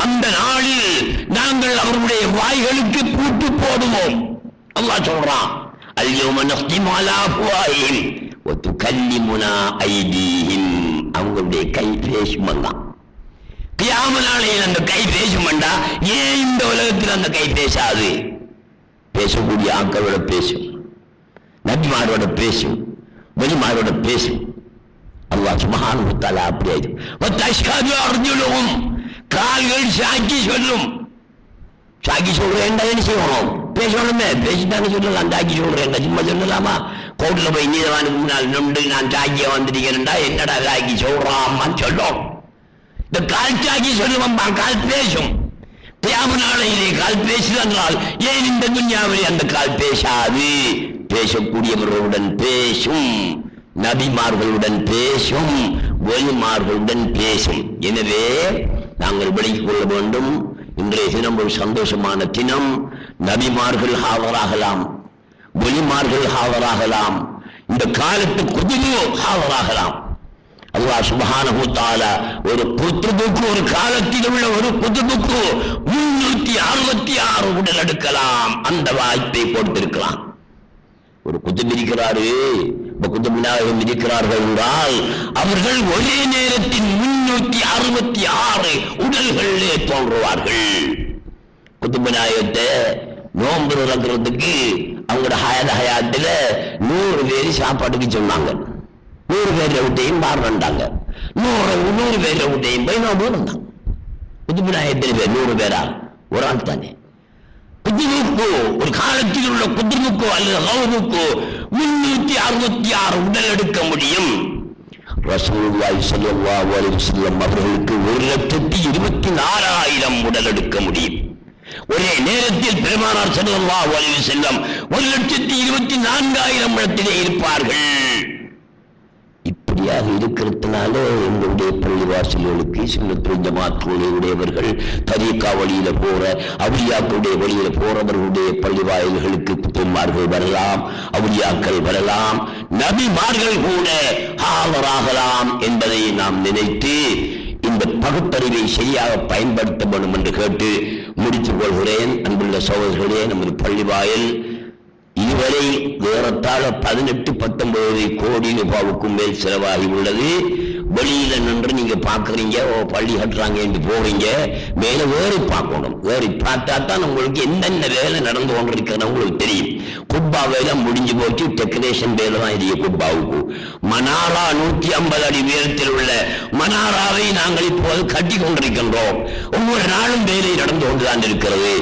அந்த நாளில் நாங்கள் அவருடைய வாய்களுக்கு பூட்டு போடுவோம். அல்லாஹ் சொல்றான், الْيَوْمَ نَخْتِمُ عَلَى أَفْوَاهِهِمْ وَتُكَلِّمُنَا أَيْدِيهِمْ, அவங்களுடைய கை பேசுமல்லா. கியாமத் நாளையில் அந்த கை பேசுமண்டா, ஏன் இந்த உலகத்தில் அந்த கை பேசாது? பேசக்கூடிய ஆக்களோட பேசும், நபிமாரோட பேசும், வலிமாரோட பேசும். அல்லாஹ் சுப்ஹானஹு வ தஆலா அப்படியே வதஷ்ஹது அர்ஜுலுஹும், கால்கள் சாட்சி சொல்லும். சாட்சி சொல்றேன்டா என்ன செய்யணும்? பேசணுமே, பேசிட்டான்னு சொல்லலாம். சாட்சி சொல்றேன்டா சும்மா சொல்லலாமா? கோர்ட்ல போய் நீதவானுக்கு முன்னால் நின்று நான் சாட்சியா வந்துட்டீங்கன்னா என்னடா சாட்சி சொல்றான்னு சொல்லும். இந்த கால் சாட்சி சொல்லுவான், கால் பேசும். கியாமத் நாளையிலே கால் பேசுதென்றால் ஏன் இந்த துன்யாவிலே அந்த கால் பேசாது? பேசக்கூடியவர்களுடன் பேசும், நபிமார்களுடன் பேசும், ஒலிமார்களுடன் பேசும். எனவே நாங்கள் விளங்கிக் கொள்ள வேண்டும், இன்றைய தினம் ஒரு சந்தோஷமான தினம். நபிமார்கள் ஹாவராகலாம், ஒலிமார்கள் ஹாவராகலாம், இந்த காலத்து குதுபு ஹாவராகலாம். அல்லாஹ் சுப்ஹானஹு வ தஆலா ஒரு குதுபுக்கு, ஒரு காலத்தில் உள்ள ஒரு குதுபுக்கு 366 உடல் எடுக்கலாம், அந்த வாய்ப்பை கொடுத்திருக்கலாம். ஒரு குதுப் இருக்கிறாரு, குதுப் நாயகம் இருக்கிறார்கள் என்றால் அவர்கள் ஒரே நேரத்தில் 366 உடல்களிலே தோன்றுவார்கள். குதுப் நாயகத்தை நோன்பு இறக்கிறதுக்கு அவங்களோட ஹயாத்துல 100 பேர் சாப்பாட்டுக்கு சொன்னாங்க. 100 பேரை விட்டையும் பாடுறாங்க, 100 பேரை விட்டையும் போய் நோம்பு இருந்தாங்க. குதுப் நாயகத்தில் 100 பேரா? ஒரு ஆள் தானே. குதுபுக்கு, ஒரு காலத்தில் உள்ள குதுபுக்கு அல்லது கௌமுக்கு 366 உடல் எடுக்க முடியும். ரசூலுல்லாஹி ஸல்லல்லாஹு அலைஹி வஸல்லம் அவர்களுக்கு 1,24,000 உடல் எடுக்க முடியும். ஒரே நேரத்தில் பெருமானார் ஸல்லல்லாஹு அலைஹி வஸல்லம் 1,24,000 இடத்திலே இருப்பார்கள். இப்படியாக இருக்கிறதுனால எங்களுடைய பள்ளிவாசல்களுக்கு சுன்னத்துல் ஜமாத்துடைய உடையவர்கள், தரீகா வழியில போற, அவுலியாக்களுடைய வழியில போறவர்களுடைய பள்ளிவாயல்களுக்கு குத்துமார்கள் வரலாம், அவுலியாக்கள் வரலாம், நபிமார்கள் கூட ஆவராகலாம் என்பதை நாம் நினைத்து இந்த பகுத்தறிவை சரியாக பயன்படுத்த வேண்டும் என்று கேட்டு முடித்துக் கொள்கிறேன். அன்புள்ள சகோதரர்களே, நமது பள்ளிவாயல் இதுவரை ஏறத்தாழ 18-19 கோடி ரூபாவுக்கும் மேல் செலவாகி உள்ளது. வெளியில நின்று நீங்க பாக்குறீங்க, பள்ளி கட்டுறாங்க என்று போறீங்க, மேல ஏறி பார்க்கணும். ஏறி பார்த்தா தான் உங்களுக்கு என்னென்ன வேலை நடந்து கொண்டிருக்கிறது உங்களுக்கு தெரியும். குப்பா வேலை முடிஞ்சு போச்சு, டெக்கரேஷன் வேலை தான் இது. குப்பாவுக்கு மனாரா 150 அடி உயரத்தில் உள்ள மனாராவை நாங்கள் இப்போது கட்டி கொண்டிருக்கின்றோம். ஒவ்வொரு நாளும் வேலை நடந்து கொண்டுதான் இருக்கிறது.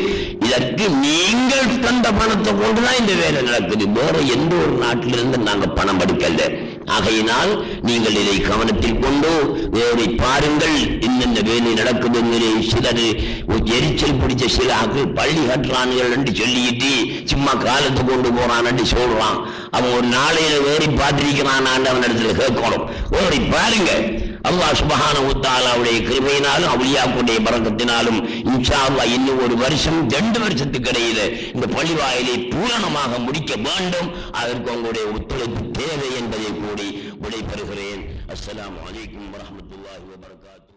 இதற்கு நீங்கள் தந்த பணத்தை கொண்டுதான் இந்த வேலை நடக்குது. வேற எந்த ஒரு நாட்டிலிருந்து நாங்க பணம் படிக்கல. ஆகையினால் நீங்கள் இதை கவனத்தில் கொண்டு வேலை பாருங்கள், என்னென்ன வேலை நடக்குது. சிலர் எரிச்சல் பிடிச்ச சில பள்ளி கட்டுறான்கள் என்று சொல்லிட்டு சும்மா காலத்தை கொண்டு போறான் என்று சொல்றான். அவன் ஒரு நாளையில வேறி பார்த்திருக்கிறான், அவன் இடத்துல கேட்கணும். வேறி பாருங்க. அல்லாஹ் சுப்ஹானஹு வ தஆலாவுடைய கிருபையினாலும் அவுலியாக்களுடைய பரக்கத்தினாலும் இன்ஷா அல்லாஹ் இன்னும் ஒரு வருஷம் 2 வருஷத்துக்கு இடையில இந்த பள்ளிவாயிலை பூரணமாக முடிக்க வேண்டும். அதற்கு உங்களுடைய ஒத்துழைப்பு தேவை என்பதை கூறி விடைபெறுகிறேன். அஸ்ஸலாமு அலைக்கும் வரஹ்மத்துல்லாஹி வ பரகாத்துஹு.